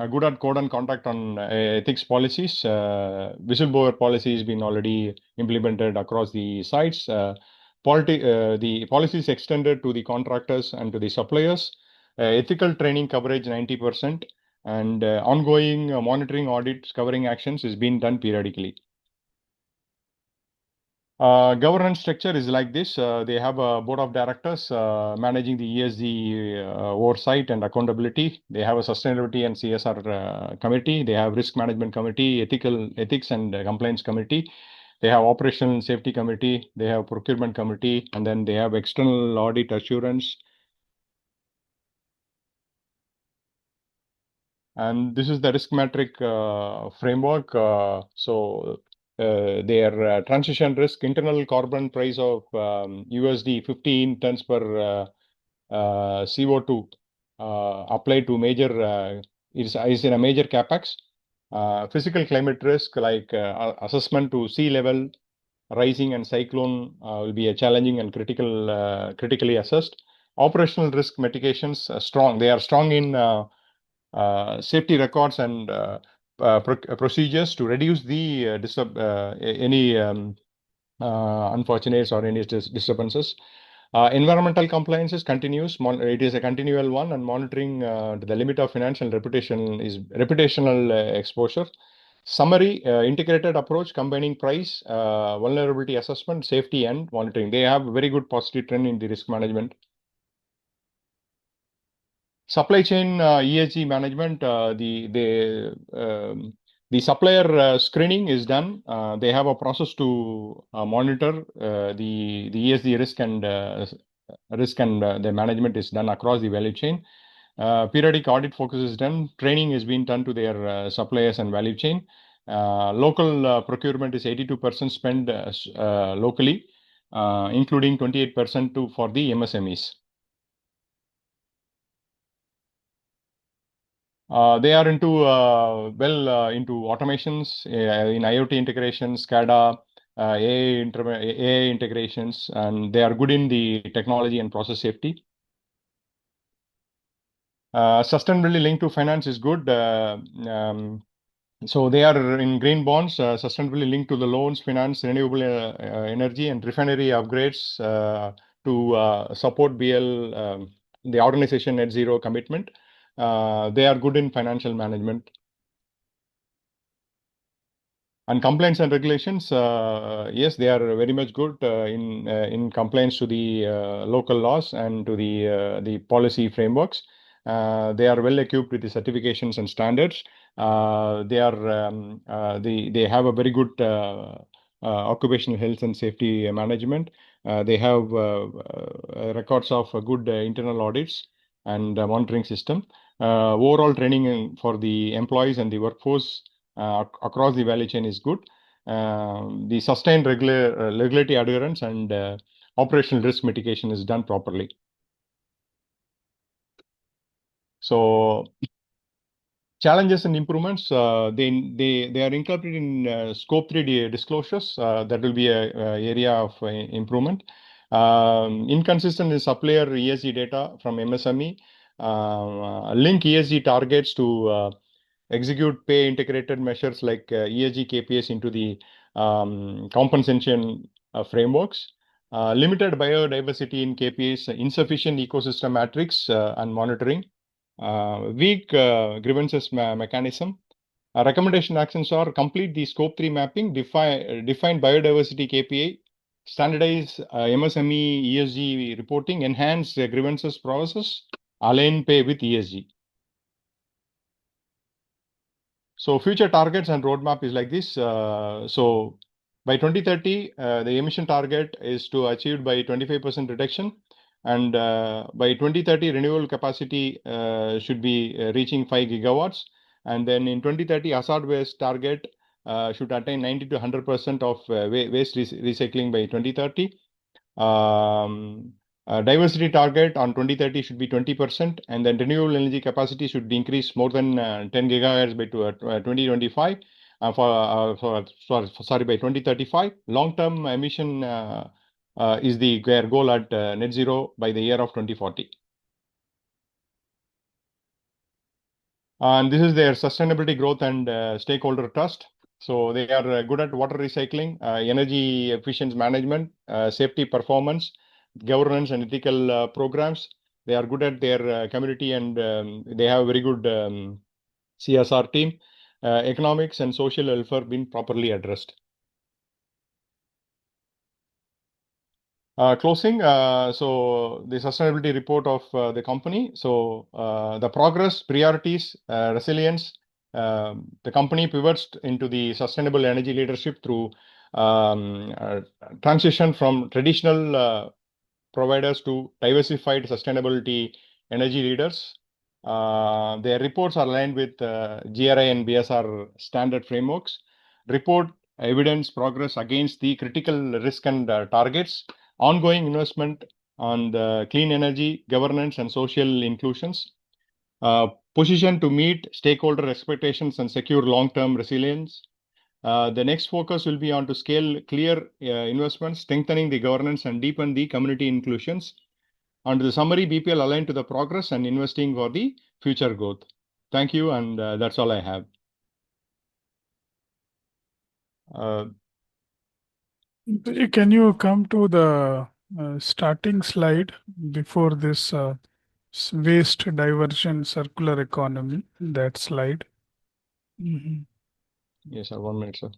Speaker 4: good at code and conduct on ethics policies. Whistleblower policy has been already implemented across the sites. The policy is extended to the contractors and to the suppliers. Ethical training coverage 90%, and ongoing monitoring audits covering actions is being done periodically. Governance structure is like this. They have a board of directors managing the ESG oversight and accountability. They have a sustainability and CSR committee. They have risk management committee, ethics and compliance committee. They have operational and safety committee. They have procurement committee, and then they have external audit assurance. And this is the risk metric framework. Their transition risk, internal carbon price of USD 15 tons per CO2 applied to major is in a major capex. Physical climate risk like assessment to sea level rising and cyclone will be a challenging and critically assessed. Operational risk mitigations strong. They are strong in safety records and procedures to reduce the any unfortunates or any disturbances. Environmental compliance is continuous. It is a continual one, and monitoring to the limit of financial reputation is reputational exposure. Summary, integrated approach combining price, vulnerability assessment, safety, and monitoring. They have a very good positive trend in the risk management. Supply chain ESG management, the supplier screening is done. They have a process to monitor the ESG risk and the management is done across the value chain. Periodic audit focus is done. Training is being done to their suppliers and value chain. Local procurement is 82% spent locally, including 28% for the MSMEs. They are into into automations in IoT integrations, SCADA, AI integrations, and they are good in the technology and process safety. Sustainability linked to finance is good. So they are in green bonds, sustainability linked to the loans, finance, renewable energy, and refinery upgrades to support BL, the organization net zero commitment. They are good in financial management. And compliance and regulations, yes, they are very much good in compliance to the local laws and to the policy frameworks. They are well equipped with the certifications and standards. They have a very good occupational health and safety management. They have records of good internal audits and monitoring system. Overall training for the employees and the workforce across the value chain is good. The sustained regulatory adherence and operational risk mitigation is done properly. So challenges and improvements, they are incorporated in scope 3 disclosures. That will be a area of improvement. Inconsistent in supplier ESG data from MSME. Link ESG targets to execute pay integrated measures like ESG KPIs into the compensation frameworks. Limited biodiversity in KPIs, insufficient ecosystem matrix and monitoring. Weak grievances mechanism. Recommendation actions are complete the scope 3 mapping, define biodiversity KPI, standardize MSME ESG reporting, enhance grievances process, align pay with ESG. So future targets and roadmap is like this. So by 2030, the emission target is to achieve by 25% reduction. And by 2030, renewable capacity should be reaching 5 gigawatts. And then in 2030, hazard waste target should attain 90 to 100% of waste recycling by 2030. Diversity target on 2030 should be 20%, and then renewable energy capacity should increase more than 10 gigahertz by 2025. By 2035. Long-term emission is their goal at net zero by the year of 2040. And this is their sustainability growth and stakeholder trust. So they are good at water recycling, energy efficiency management, safety performance, governance and ethical programs. They are good at their community and they have a very good CSR team. Economics and social welfare being properly addressed. Closing, so the sustainability report of the company. So the progress, priorities, resilience. The company pivots into the sustainable energy leadership through transition from traditional providers to diversified sustainability energy leaders. Their reports are aligned with GRI and BRSR standard frameworks. Report evidence progress against the critical risk and targets, ongoing investment on the clean energy, governance, and social inclusions, position to meet stakeholder expectations and secure long-term resilience. The next focus will be on to scale clear investments, strengthening the governance, and deepen the community inclusions. Under the summary, BPL aligned to the progress and investing for the future growth. Thank you, and that's all I have.
Speaker 5: Can you come to the starting slide before this waste diversion circular economy? That slide. Mhm.
Speaker 4: Yes, sir. 1 minute, sir.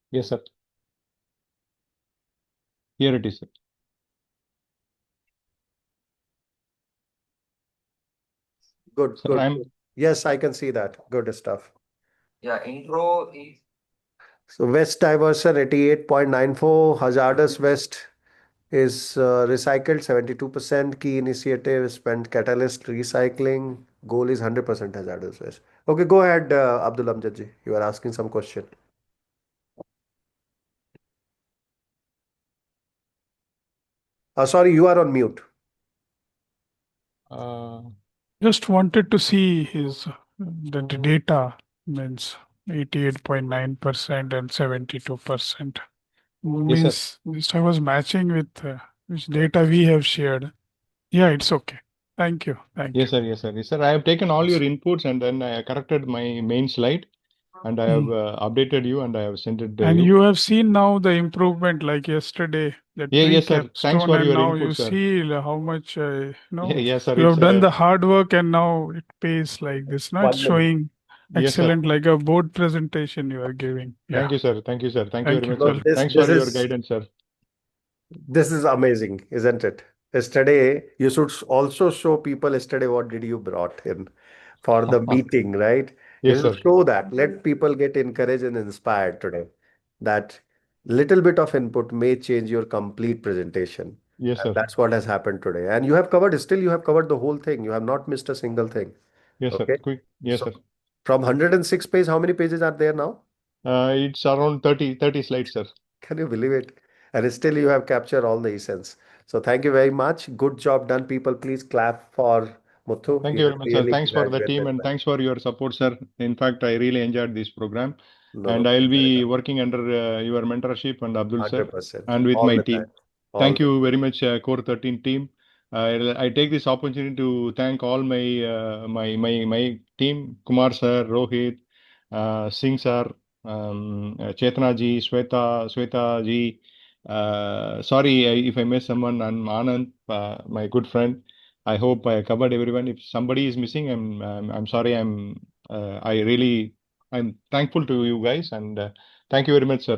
Speaker 4: Yes, sir. Here it is, sir.
Speaker 1: Good,
Speaker 4: Sir,
Speaker 1: good. Yes, I can see that. Good stuff.
Speaker 6: Yeah, intro is
Speaker 1: So waste diversion 88.94, hazardous waste is recycled 72%, key initiative is spent catalyst recycling, goal is 100% hazardous waste. Okay, go ahead, Abdul Amjad ji. You are asking some question. Sorry, you are on mute.
Speaker 5: Just wanted to see his the data means 88.9% and 72%. Means just I was matching with which data we have shared. Yeah, it's okay. Thank you. Thank
Speaker 4: Yes,
Speaker 5: you.
Speaker 4: sir. Yes, sir. Yes, sir. I have taken all your inputs and then I corrected my main slide and I have updated you and I have sent it to
Speaker 5: And
Speaker 4: you.
Speaker 5: you have seen now the improvement like yesterday, that
Speaker 4: Yes, sir. Thanks
Speaker 5: Capstone,
Speaker 4: for
Speaker 5: and
Speaker 4: your
Speaker 5: now
Speaker 4: input,
Speaker 5: you
Speaker 4: sir.
Speaker 5: see how much
Speaker 4: Yes, sir.
Speaker 5: you have
Speaker 4: It's
Speaker 5: done the hard work and now it pays like this. Now it's
Speaker 1: 1 minute.
Speaker 5: showing
Speaker 4: yes, sir.
Speaker 5: excellent, like a board presentation you are giving.
Speaker 4: Thank you, sir. Thank you, sir. Thank you
Speaker 5: Thank
Speaker 4: very
Speaker 5: you.
Speaker 4: much, sir.
Speaker 1: No,
Speaker 4: Thanks for your guidance, sir.
Speaker 1: this is amazing, isn't it? Yesterday, you should also show people yesterday what did you brought in for the meeting, right? You
Speaker 4: Yes,
Speaker 1: should
Speaker 4: sir.
Speaker 1: show that. Let people get encouraged and inspired today. That little bit of input may change your complete presentation.
Speaker 4: Yes,
Speaker 1: And
Speaker 4: sir.
Speaker 1: that's what has happened today. And you have covered, still you have covered the whole thing. You have not missed a single thing.
Speaker 4: Yes, sir.
Speaker 1: Okay.
Speaker 4: Quick. Yes,
Speaker 1: So
Speaker 4: sir.
Speaker 1: From 106 pages, how many pages are there now?
Speaker 4: It's around 30 slides, sir.
Speaker 1: Can you believe it? And still you have captured all the essence. So thank you very much. Good job done, people. Please clap for Muthu.
Speaker 4: Thank
Speaker 1: He
Speaker 4: you
Speaker 1: has
Speaker 4: very much, sir.
Speaker 1: really
Speaker 4: Thanks for the team
Speaker 1: graduated
Speaker 4: and
Speaker 1: well.
Speaker 4: thanks for your support, sir. In fact, I really enjoyed this program.
Speaker 1: No,
Speaker 4: And
Speaker 1: no,
Speaker 4: I'll
Speaker 1: pleasure
Speaker 4: be
Speaker 1: enough.
Speaker 4: working under your mentorship and Abdul, sir,
Speaker 1: 100%.
Speaker 4: and with
Speaker 1: All
Speaker 4: my
Speaker 1: the time.
Speaker 4: team.
Speaker 1: All
Speaker 4: Thank
Speaker 1: the
Speaker 4: you very much, Core 13 team. I take this opportunity to thank all my team, Kumar sir, Rohit, Singh sir, Chetna ji, Sweta ji. Sorry if I missed someone. And Anand, my good friend. I hope I covered everyone. If somebody is missing, I'm sorry. I'm thankful to you guys, and thank you very much, sir.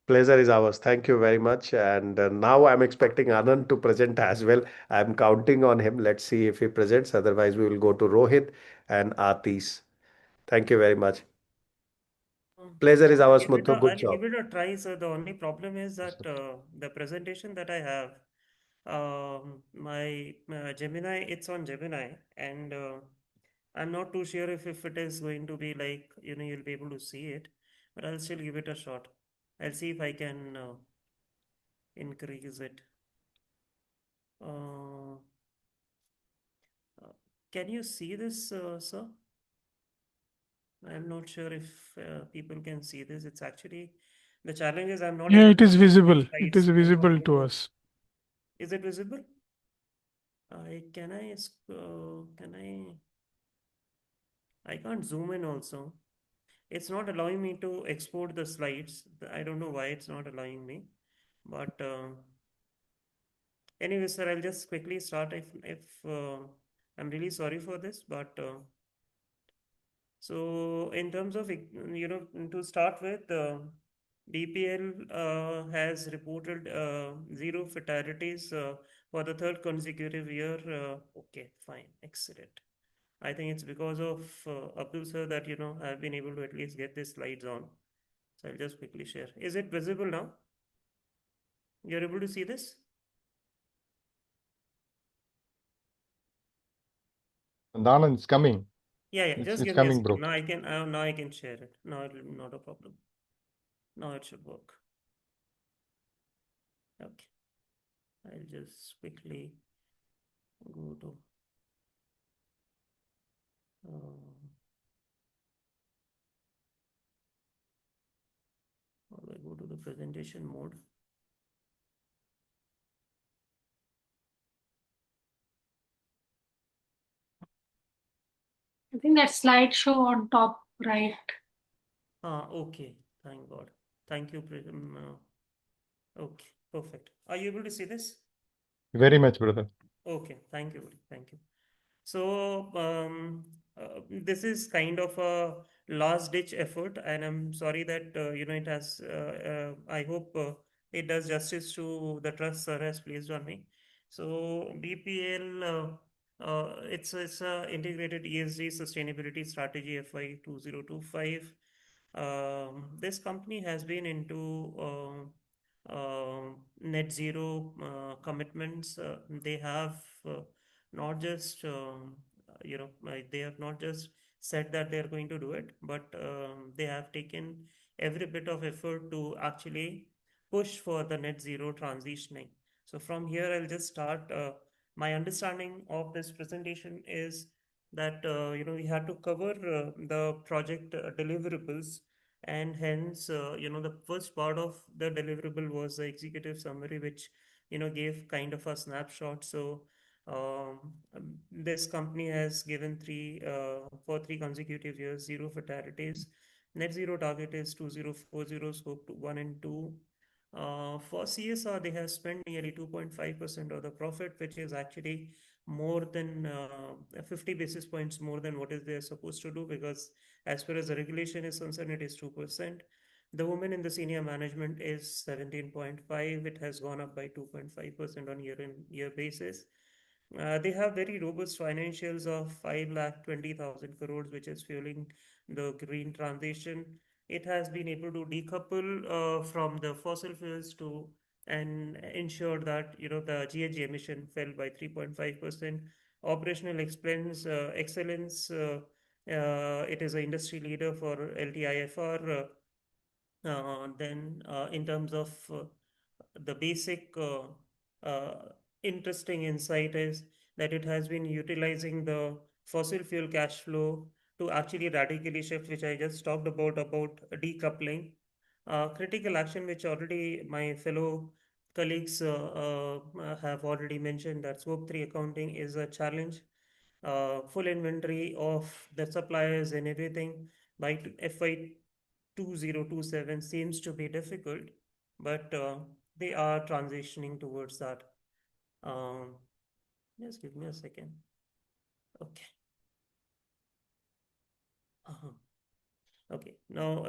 Speaker 1: Pleasure is ours. Thank you very much. And now I'm expecting Anand to present as well. I'm counting on him. Let's see if he presents. Otherwise, we will go to Rohit and Atis. Thank you very much. Pleasure is
Speaker 3: I'll
Speaker 1: ours,
Speaker 3: give it a,
Speaker 1: Muthu. Good
Speaker 3: I'll
Speaker 1: job.
Speaker 3: give it a try, sir. The only problem is
Speaker 1: Yes,
Speaker 3: that
Speaker 1: sir.
Speaker 3: the presentation that I have, my Gemini, it's on Gemini, and I'm not too sure if it is going to be like, you'll be able to see it, but I'll still give it a shot. I'll see if I can increase it. Uh, can you see this, sir? I'm not sure if people can see this. It's actually, the challenge is I'm not
Speaker 5: Yeah,
Speaker 3: able
Speaker 5: it
Speaker 3: to
Speaker 5: is
Speaker 3: see the
Speaker 5: visible. It
Speaker 3: slides
Speaker 5: is
Speaker 3: in front
Speaker 5: visible
Speaker 3: of
Speaker 5: to
Speaker 3: me.
Speaker 5: us.
Speaker 3: Is it visible? I can't zoom in also. It's not allowing me to export the slides. I don't know why it's not allowing me. But anyway, sir, I'll just quickly start. If I'm really sorry for this, but so in terms of to start with, BPL has reported zero fatalities for the third consecutive year. Okay, fine, excellent. I think it's because of Abdul sir that I've been able to at least get these slides on. So I'll just quickly share. Is it visible now? You're able to see this?
Speaker 4: And Anand, it's coming.
Speaker 3: Yeah, yeah.
Speaker 4: It's
Speaker 3: Just
Speaker 4: it's
Speaker 3: give me a
Speaker 4: coming,
Speaker 3: second.
Speaker 4: bro.
Speaker 3: Now I can share it. Now it will not a problem. Now it should work. Okay. I'll just quickly go to how do I go to the presentation mode?
Speaker 2: I think that slideshow on top right.
Speaker 3: Okay. Thank God. Thank you, Prism. Okay, perfect. Are you able to see this?
Speaker 4: Very much, brother.
Speaker 3: Okay, thank you. Thank you. So, this is kind of a last ditch effort, and I'm sorry that it has. I hope it does justice to the trust sir has placed on me. So, BPL, it's a integrated ESG sustainability strategy FY 2025. This company has been into net zero commitments. They have not just they have not just said that they are going to do it, but they have taken every bit of effort to actually push for the net zero transitioning. So from here I'll just start. My understanding of this presentation is that we had to cover the project deliverables, and hence the first part of the deliverable was the executive summary, which gave kind of a snapshot. So this company has given for 3 consecutive years zero fatalities. Net zero target is 2040, scope 1 and 2. For CSR, they have spent nearly 2.5% of the profit, which is actually more than 50 basis points more than what is they're supposed to do, because as far as the regulation is concerned, it is 2%. The women in the senior management is 17.5. It has gone up by 2.5% on year-on-year basis. They have very robust financials of 5,20,000 crores, which is fueling the green transition. It has been able to decouple from the fossil fuels to and ensure that the GHG emission fell by 3.5%. Operational expense excellence It is an industry leader for LTIFR. Then, in terms of the basic interesting insight is that it has been utilizing the fossil fuel cash flow to actually radically shift, which I just talked about decoupling. Critical action, which already my fellow colleagues have already mentioned, that Scope 3 accounting is a challenge. Full inventory of the suppliers and everything by FY 2027 seems to be difficult, but they are transitioning towards that. Um, just give me a second. Okay. Uh-huh. Okay. Now,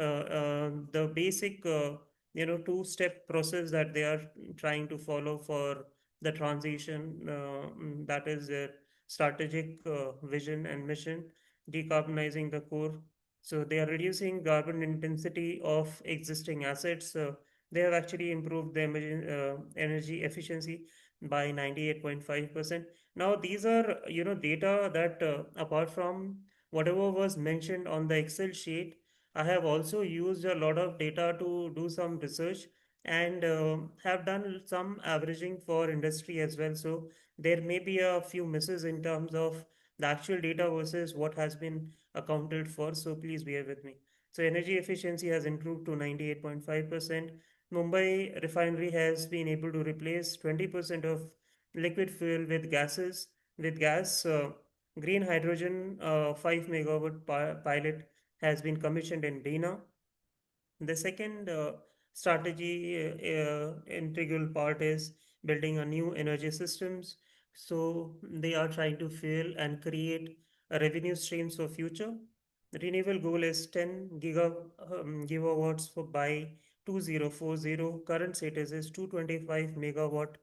Speaker 3: the basic, two-step process that they are trying to follow for the transition, that is their strategic vision and mission, decarbonizing the core. So they are reducing carbon intensity of existing assets. They have actually improved their energy efficiency by 98.5%. Now, these are, data that apart from whatever was mentioned on the Excel sheet, I have also used a lot of data to do some research and have done some averaging for industry as well. So there may be a few misses in terms of the actual data versus what has been accounted for. So please bear with me. So energy efficiency has improved to 98.5%. Mumbai refinery has been able to replace 20% of liquid fuel with gas. Green hydrogen 5 megawatt pilot has been commissioned in Dina. The second integral part is building a new energy systems. So they are trying to fill and create a revenue streams for future. The renewable goal is 10 gigawatts for by 2040. Current status is 225 megawatt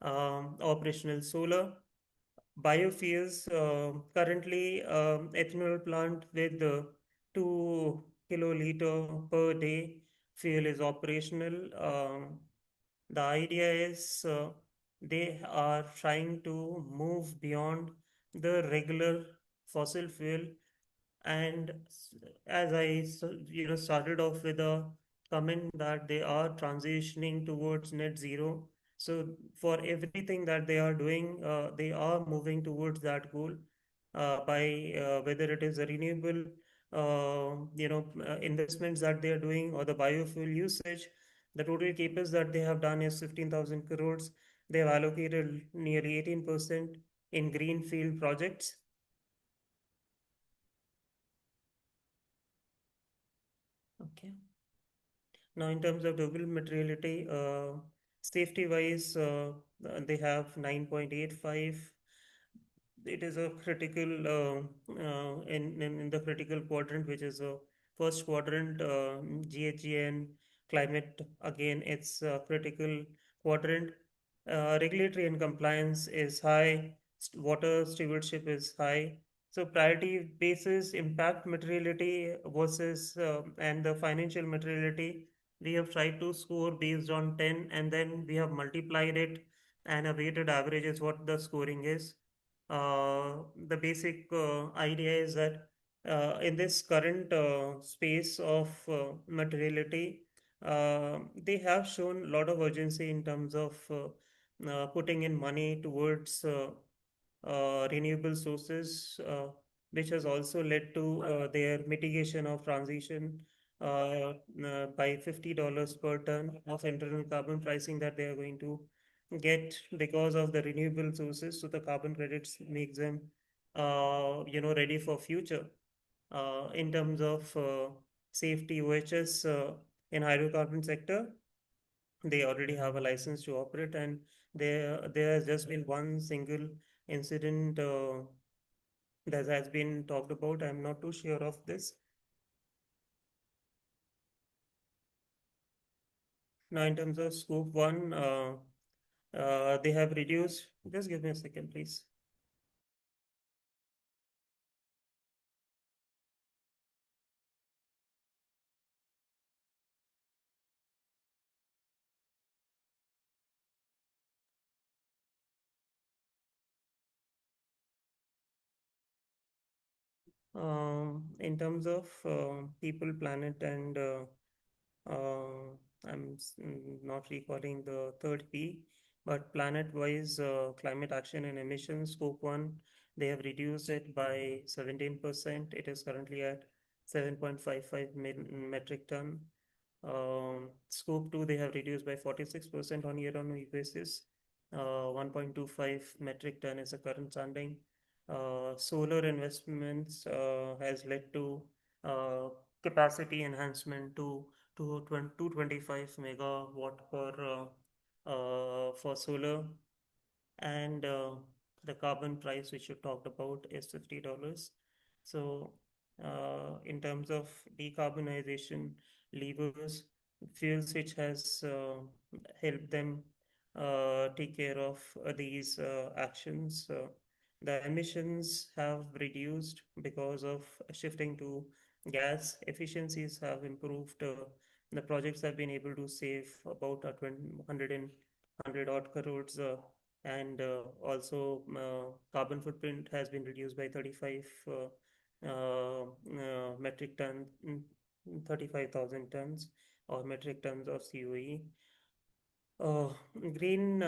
Speaker 3: operational solar. Biofuels, currently ethanol plant with 2 kiloliter per day fuel is operational. The idea is they are trying to move beyond the regular fossil fuel, and as started off with a comment that they are transitioning towards net zero. So for everything that they are doing, they are moving towards that goal by whether it is a renewable, investments that they are doing or the biofuel usage. The total CapEx that they have done is 15,000 crores. They have allocated nearly 18% in greenfield projects. Okay. Now, in terms of double materiality, safety wise, they have 9.85. It is a critical in the critical quadrant, which is a first quadrant, GHG climate. Again, it's a critical quadrant. Regulatory and compliance is high. Water stewardship is high. So priority basis impact materiality versus and the financial materiality, we have tried to score based on 10, and then we have multiplied it, and a weighted average is what the scoring is. The basic idea is that in this current space of materiality, they have shown a lot of urgency in terms of putting in money towards renewable sources, which has also led to their mitigation of transition by $50 per ton of internal carbon pricing that they are going to get because of the renewable sources. So the carbon credits makes them, ready for future. In terms of safety, OHS in hydrocarbon sector, they already have a license to operate, and there has just been one single incident that has been talked about. I'm not too sure of this. Now, in terms of scope one, they have reduced. Just give me a second, please. In terms of people, planet, and not recalling the third P, but planet-wise, climate action and emissions, Scope 1, they have reduced it by 17%. It is currently at 7.55 metric ton. Scope 2, they have reduced by 46% on year-on-year basis. 1.25 metric ton is the current standing. Solar investments has led to uh, capacity enhancement to 225 megawatt per for solar, and the carbon price which you talked about is $50. So, in terms of decarbonization levers, fuels which has helped them take care of these actions. The emissions have reduced because of shifting to gas. Efficiencies have improved. The projects have been able to save about 100 odd crores, and also carbon footprint has been reduced by 35 metric ton, 35,000 tons or metric tons of COE. Uh, Green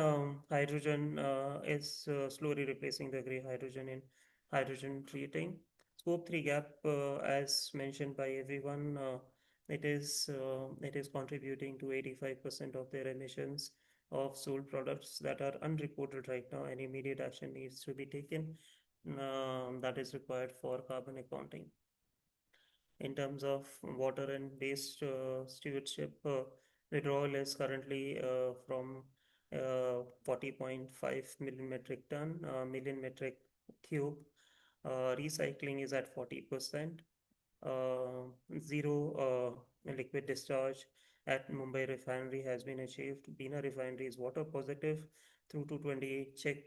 Speaker 3: hydrogen is slowly replacing the gray hydrogen in hydrogen treating. Scope 3 gap, as mentioned by everyone, it is contributing to 85% of their emissions of sold products that are unreported right now, and immediate action needs to be taken. That is required for carbon accounting. In terms of water and waste stewardship, withdrawal is currently from 40.5 million metric ton, million metric cube. Recycling is at 40%. Zero liquid discharge at Mumbai refinery has been achieved. Bina refinery is water positive. Through 228 check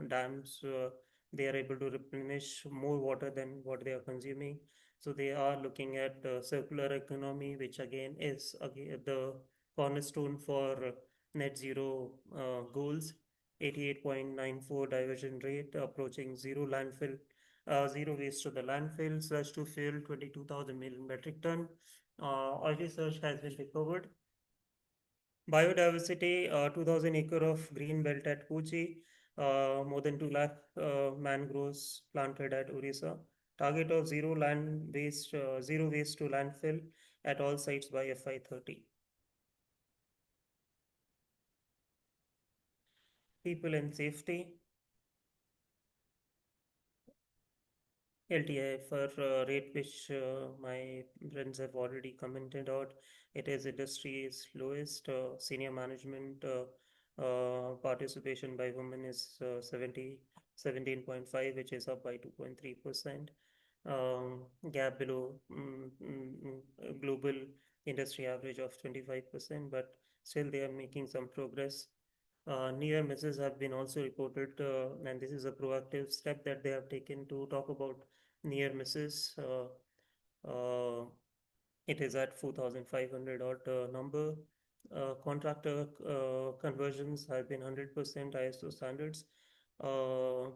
Speaker 3: dams, they are able to replenish more water than what they are consuming. So they are looking at circular economy, which again is the cornerstone for net zero goals. 88.94 diversion rate, approaching zero waste to the landfill, sludge to fuel 22,000 million metric ton. Oily sludge has been recovered. Biodiversity, 2,000 acre of green belt at Kochi, more than 2 lakh mangroves planted at Orissa. Target of zero waste to landfill at all sites by FY30. People and safety. LTIFR rate, which my friends have already commented out, it is industry's lowest. Senior management participation by women is 17.5, which is up by 2.3%. Gap below global industry average of 25%, but still they are making some progress. Near misses have been also reported, and this is a proactive step that they have taken to talk about near misses. Uh, it is at 4,500 odd number. Contractor conversions have been 100% ISO standards.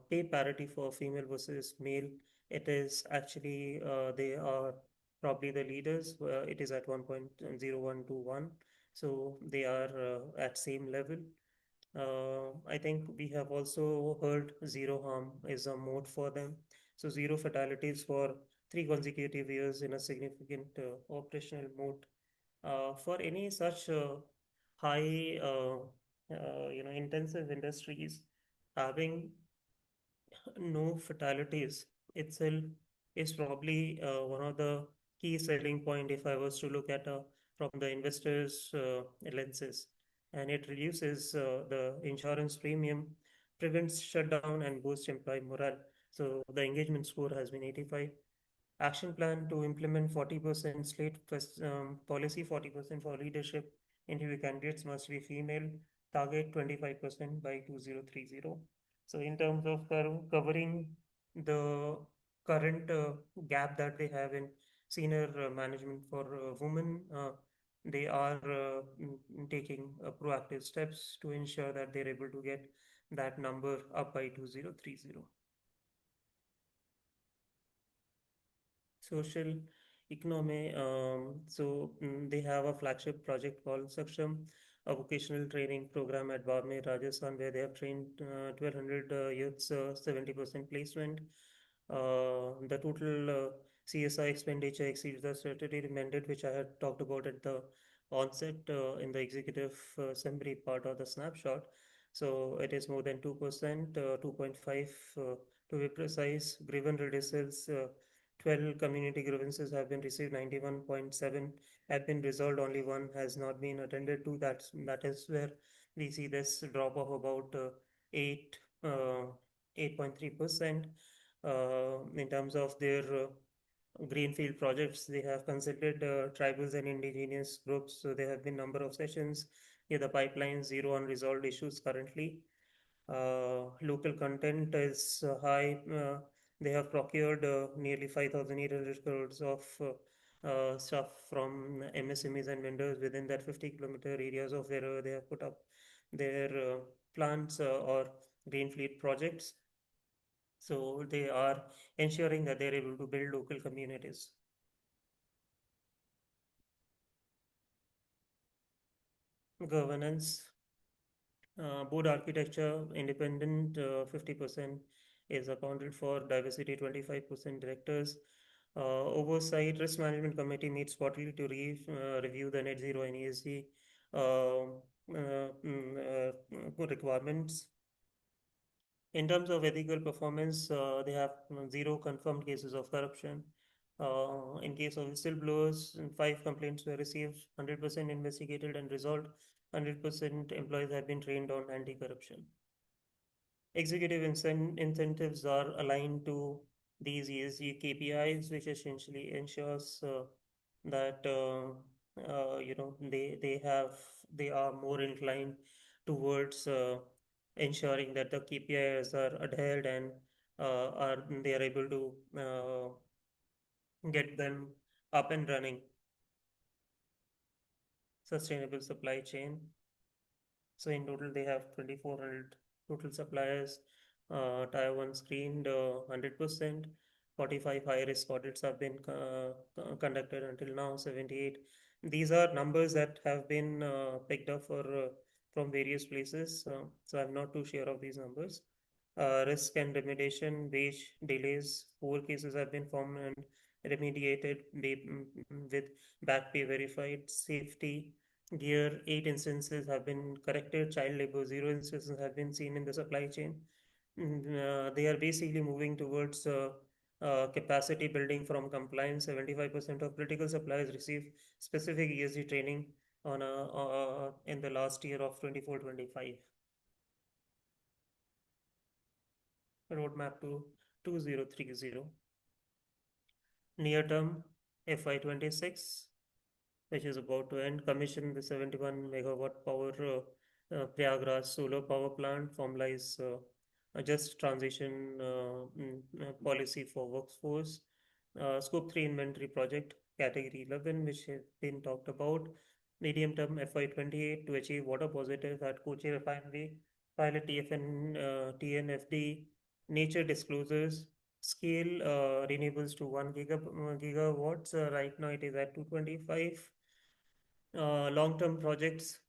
Speaker 3: Pay parity for female versus male, it is actually, they are probably the leaders. It is at 1.0121. So they are at same level. I think we have also heard zero harm is a mode for them. So zero fatalities for 3 consecutive years in a significant operational mode. For any such high, intensive industries, having no fatalities itself is probably one of the key selling point if I was to look at from the investors' lenses. And it reduces the insurance premium, prevents shutdown, and boosts employee morale. So the engagement score has been 85. Action plan to implement 40% slate policy, 40% for leadership. Interview candidates must be female. Target 25% by 2030. So, in terms of covering the current gap that they have in senior management for women, they are taking proactive steps to ensure that they're able to get that number up by 2030. social economy. They have a flagship project called Saksham, a vocational training program at Barmer, Rajasthan, where they have trained 1,200 youths, 70% placement. The total CSI expenditure exceeds the statutory mandate, which I had talked about at the onset in the executive summary part of the snapshot. So it is more than 2%, 2.5 to be precise. Grievance redressals, 12 community grievances have been received, 91.7 have been resolved, only one has not been attended to. That is where we see this drop of about 8, 8.3%. In terms of their greenfield projects, they have consulted tribals and indigenous groups. So there have been number of sessions. Here the pipeline, zero unresolved issues currently. Local content is high. They have procured nearly 5,800 crores of stuff from MSMEs and vendors within that 50-kilometer areas of where they have put up their plants or green fleet projects. So they are ensuring that they're able to build local communities. Governance, board architecture, independent 50% is accounted for, diversity 25%, directors. Oversight, risk management committee meets quarterly to review the net zero and ESG requirements. In terms of ethical performance, they have zero confirmed cases of corruption. In case of whistleblowers, 5 complaints were received, 100% investigated and resolved, 100% employees have been trained on anti-corruption. Executive incentives are aligned to these ESG KPIs, which essentially ensures that they are more inclined towards ensuring that the KPIs are adhered and are they are able to get them up and running. Sustainable supply chain. So in total, they have 2,400 total suppliers. Tier 1 screened 100%. 45 high-risk audits have been conducted until now, 78. These are numbers that have been picked up from various places. So I'm not too sure of these numbers. Risk and remediation, wage delays, 4 cases have been found and remediated with back pay verified. Safety gear, 8 instances have been corrected. Child labor, 0 instances have been seen in the supply chain. They are basically moving towards capacity building from compliance. 75% of critical suppliers receive specific ESG training in the last year of 24-25. Roadmap to 2030. Near term, FY26, which is about to end, commission the 71 megawatt power Prayagraj solar power plant, formalize a just transition policy for workforce. Scope 3 inventory project, category 11, which has been talked about. Medium term FY28 to achieve water positive at Kochi refinery, pilot TNFD, nature disclosures, scale renewables to 1 gigawatts. Right now it is at 225. Long-term projects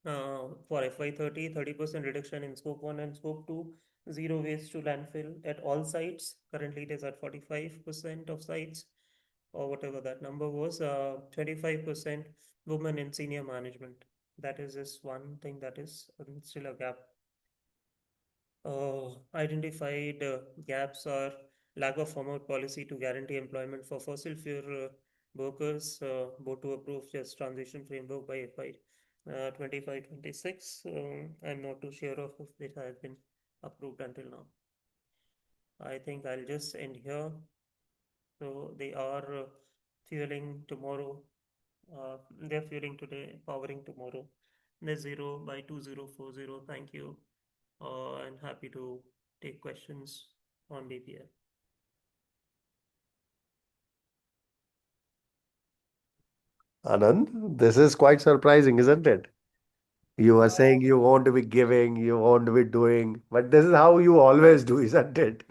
Speaker 3: for FY30, 30% reduction in scope 1 and scope 2, zero waste to landfill at all sites. Currently it is at 45% of sites, or whatever that number was. 25% women in senior management. That is just one thing that is still a gap. Identified gaps are lack of formal policy to guarantee employment for fossil fuel workers, board to approve just transition framework by FY 25-26. I'm not too sure of if it has been approved until now. I think I'll just end here. So they are fueling tomorrow. They're fueling today, powering tomorrow. Net zero by 2040. Thank you. And happy to take questions on BPL.
Speaker 1: Anand, this is quite surprising, isn't it? You are saying you want to be giving, you want to be doing, but this is how you always do, isn't it?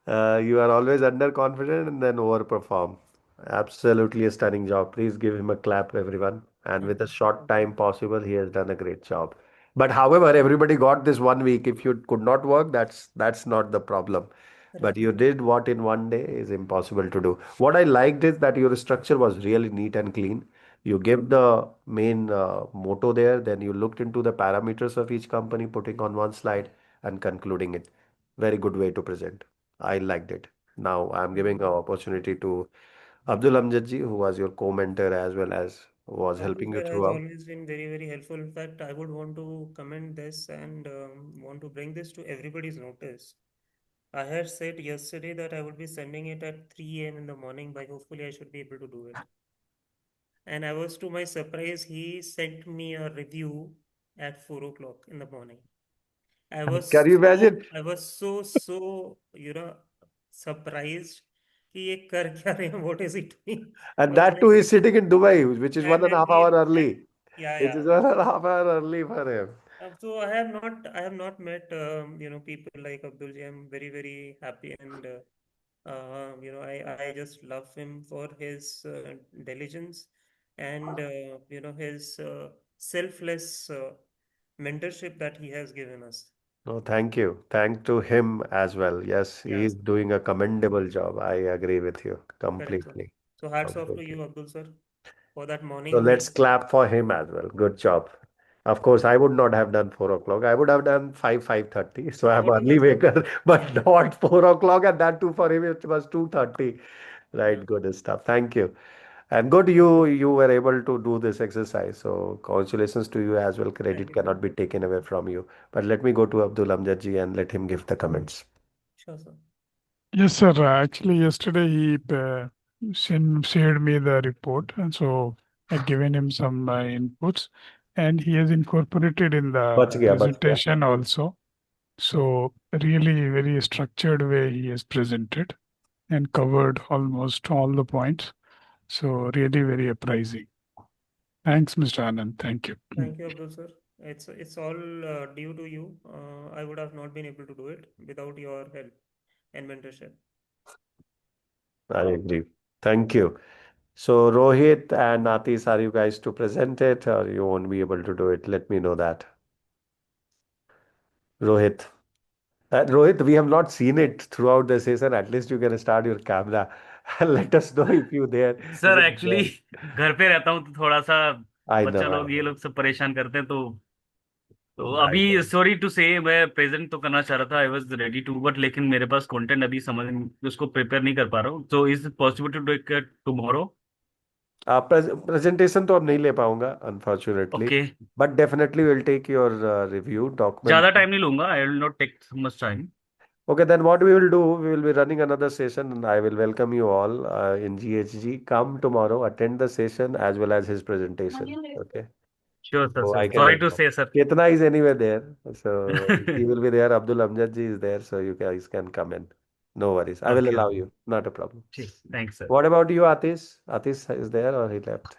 Speaker 1: You are always underconfident and then overperform. Absolutely a stunning job. Please give him a clap, everyone. And with a short time possible, he has done a great job. But however, everybody got this 1 week. If you could not work, that's not the problem. But
Speaker 3: Correct.
Speaker 1: you did what in 1 day is impossible to do. What I liked is that your structure was really neat and clean. You gave the main motto there, then you looked into the parameters of each company, putting on one slide and concluding it. Very good way to present. I liked it. Now I'm giving an opportunity to Abdul Amjad ji, who was your co-mentor as well as was
Speaker 3: Abdul
Speaker 1: helping you
Speaker 3: sir has
Speaker 1: throughout.
Speaker 3: always been very, very helpful. In fact, I would want to comment this and want to bring this to everybody's notice. I had said yesterday that I would be sending it at 3 a.m. in the morning, by hopefully I should be able to do it. And I was, to my surprise, he sent me a review at 4 o'clock in the morning.
Speaker 1: Can you imagine?
Speaker 3: I was so, surprised कि ये कर क्या रहे हैं, what is he doing?
Speaker 1: And
Speaker 3: But
Speaker 1: that
Speaker 3: then,
Speaker 1: too is sitting in Dubai, which is one
Speaker 3: and
Speaker 1: and a
Speaker 3: then
Speaker 1: half hour
Speaker 3: and
Speaker 1: early.
Speaker 3: yeah,
Speaker 1: It
Speaker 3: yeah.
Speaker 1: is 1.5 hour early for him.
Speaker 3: So I have not met, people like Abdul ji. I'm very, very happy and, I just love him for his diligence and, his selfless mentorship that he has given us.
Speaker 1: No, thank you. Thank to him as well. Yes, he
Speaker 3: Yeah,
Speaker 1: is doing a commendable job. I agree with you
Speaker 3: correct, sir.
Speaker 1: completely.
Speaker 3: So hats off to
Speaker 1: Completely.
Speaker 3: you, Abdul sir, for that
Speaker 1: So
Speaker 3: morning
Speaker 1: let's
Speaker 3: meet.
Speaker 1: clap for him as well. Good job. Of course, I would not have done 4 o'clock. I would have done 5:30. So I'm
Speaker 3: Whatever,
Speaker 1: early
Speaker 3: sir.
Speaker 1: waker, but not 4 o'clock, and that too for him it was 2:30.
Speaker 3: Yeah,
Speaker 1: Right, good stuff. Thank you. And good you were able to do this exercise. So congratulations to you as well.
Speaker 3: thank
Speaker 1: Credit
Speaker 3: you, sir.
Speaker 1: cannot be taken away from you. But let me go to Abdul Amjad ji and let him give the comments.
Speaker 3: Sure, sir.
Speaker 5: Yes, sir. Actually, yesterday he shared me the report, and so I given him some inputs, and he has incorporated in the
Speaker 1: Bach gaya.
Speaker 5: presentation also. So really, very structured way he has presented and covered almost all the points. So really, very apprising. Thanks, Mr. Anand. Thank you.
Speaker 3: Thank you, Abdul sir. It's all due to you. I would have not been able to do it without your help and mentorship.
Speaker 1: I agree. Thank you. So Rohit and Atis, are you guys to present it or you won't be able to do it? Let me know that. Rohit. Rohit, we have not seen it throughout the session. At least you can start your camera and let us know if you there.
Speaker 7: Sir actually घर पे रहता हूँ तो थोड़ा सा
Speaker 1: I know,
Speaker 7: बच्चा
Speaker 1: I
Speaker 7: लोग ये
Speaker 1: know.
Speaker 7: लोग सब परेशान करते हैं तो
Speaker 1: I
Speaker 7: अभी
Speaker 1: know.
Speaker 7: सॉरी टू से मैं प्रेजेंट तो करना चाह रहा था I was ready to but लेकिन मेरे पास कंटेंट अभी समझ उसको प्रिपेयर नहीं कर पा रहा हूँ तो is possible to do it tomorrow
Speaker 1: presentation तो अब नहीं ले पाऊंगा unfortunately
Speaker 7: okay
Speaker 1: but definitely will take your review
Speaker 7: ज्यादा
Speaker 1: डॉक्यूमेंट.
Speaker 7: टाइम नहीं लूंगा I will not take much time
Speaker 1: Okay, then what we will do, we will be running another session and I will welcome you all in GHG. Come tomorrow, attend the session as well as his presentation. Okay.
Speaker 7: Sure sir
Speaker 1: So
Speaker 7: sir
Speaker 1: I can
Speaker 7: sorry to
Speaker 1: welcome.
Speaker 7: Say sir
Speaker 1: Chetna is anywhere there. So he will be there. Abdul Amjad ji is there. So you guys can come in. No worries. I will
Speaker 7: okay
Speaker 1: allow you. Not a problem.
Speaker 7: ठीक thanks sir
Speaker 1: What about you, Atis? Atis is there or he left?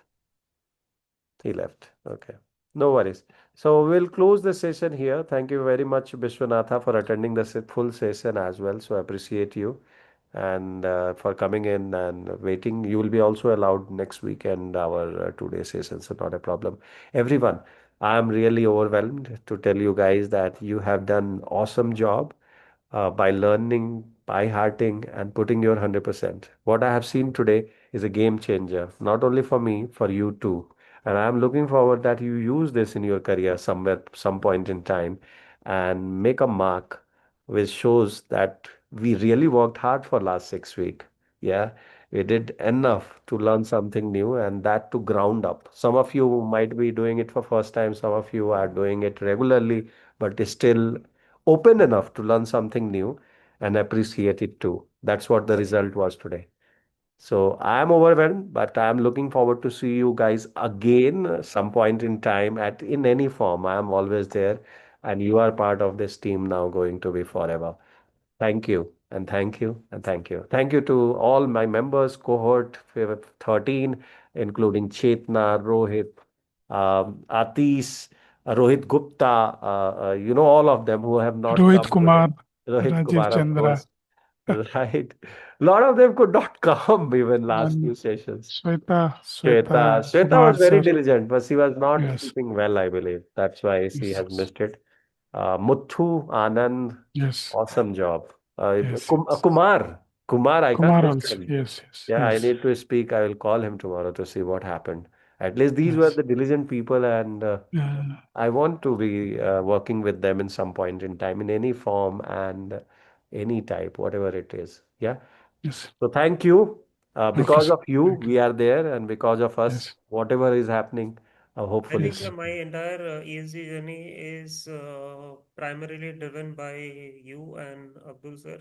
Speaker 1: He left. Okay. No worries. So we'll close the session here. Thank you very much, Vishwanatha, for attending the full session as well. So I appreciate you and for coming in and waiting. You will be also allowed next weekend our 2 day session. So not a problem. Everyone, I am really overwhelmed to tell you guys that you have done awesome job by learning, by hearting, and putting your 100%. What I have seen today is a game changer, not only for me, for you too. And I'm looking forward that you use this in your career somewhere, some point in time, and make a mark which shows that we really worked hard for last 6 weeks. Yeah, we did enough to learn something new and that to ground up. Some of you might be doing it for first time, some of you are doing it regularly, but still open enough to learn something new and appreciate it too. That's what the result was today. So I am overwhelmed, but I am looking forward to see you guys again some point in time at in any form. I am always there, and you are part of this team now going to be forever. Thank you, and thank you, and thank you. Thank you to all my members, cohort 13, including Chetna, Rohit, Atis, Rohit Gupta, all of them who have not
Speaker 5: Rohit
Speaker 1: come today.
Speaker 5: Kumar,
Speaker 1: Rohit
Speaker 5: Rajiv
Speaker 1: Kumar, of
Speaker 5: Chandra.
Speaker 1: course. Right. A lot of them could not come even last few
Speaker 5: And
Speaker 1: sessions.
Speaker 5: Shweta,
Speaker 1: Shweta
Speaker 5: Kumar
Speaker 1: was very
Speaker 5: sir.
Speaker 1: diligent, but she was not
Speaker 5: Yes,
Speaker 1: sleeping well, I believe. That's why she
Speaker 5: yes,
Speaker 1: has missed it. Muthu, Anand,
Speaker 5: yes,
Speaker 1: awesome job.
Speaker 5: yes, yes.
Speaker 1: Kumar, I can't
Speaker 5: Kumar
Speaker 1: miss
Speaker 5: also.
Speaker 1: him.
Speaker 5: Yes, yes,
Speaker 1: Yeah, I
Speaker 5: yes.
Speaker 1: need to speak. I will call him tomorrow to see what happened. At least these were
Speaker 5: Yes.
Speaker 1: the diligent people, and
Speaker 5: Yeah.
Speaker 1: I want to be working with them in some point in time, in any form and any type, whatever it is. Yeah.
Speaker 5: Yes.
Speaker 1: So thank you.
Speaker 5: Okay,
Speaker 1: Because
Speaker 5: sir.
Speaker 1: of you,
Speaker 5: Thank you.
Speaker 1: we are there, and because of us,
Speaker 5: Yes.
Speaker 1: whatever is happening,
Speaker 3: I
Speaker 1: hopefully.
Speaker 3: think
Speaker 5: Yes.
Speaker 3: my entire ESG journey is primarily driven by you and Abdul sir.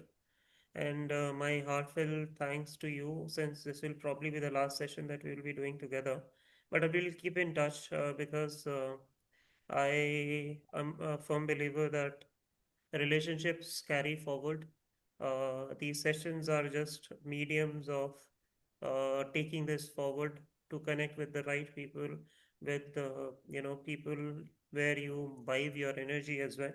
Speaker 3: And my heartfelt thanks to you, since this will probably be the last session that we will be doing together. But I will keep in touch because I am a firm believer that relationships carry forward. These sessions are just mediums of taking this forward to connect with the right people, with people where you vibe your energy as well.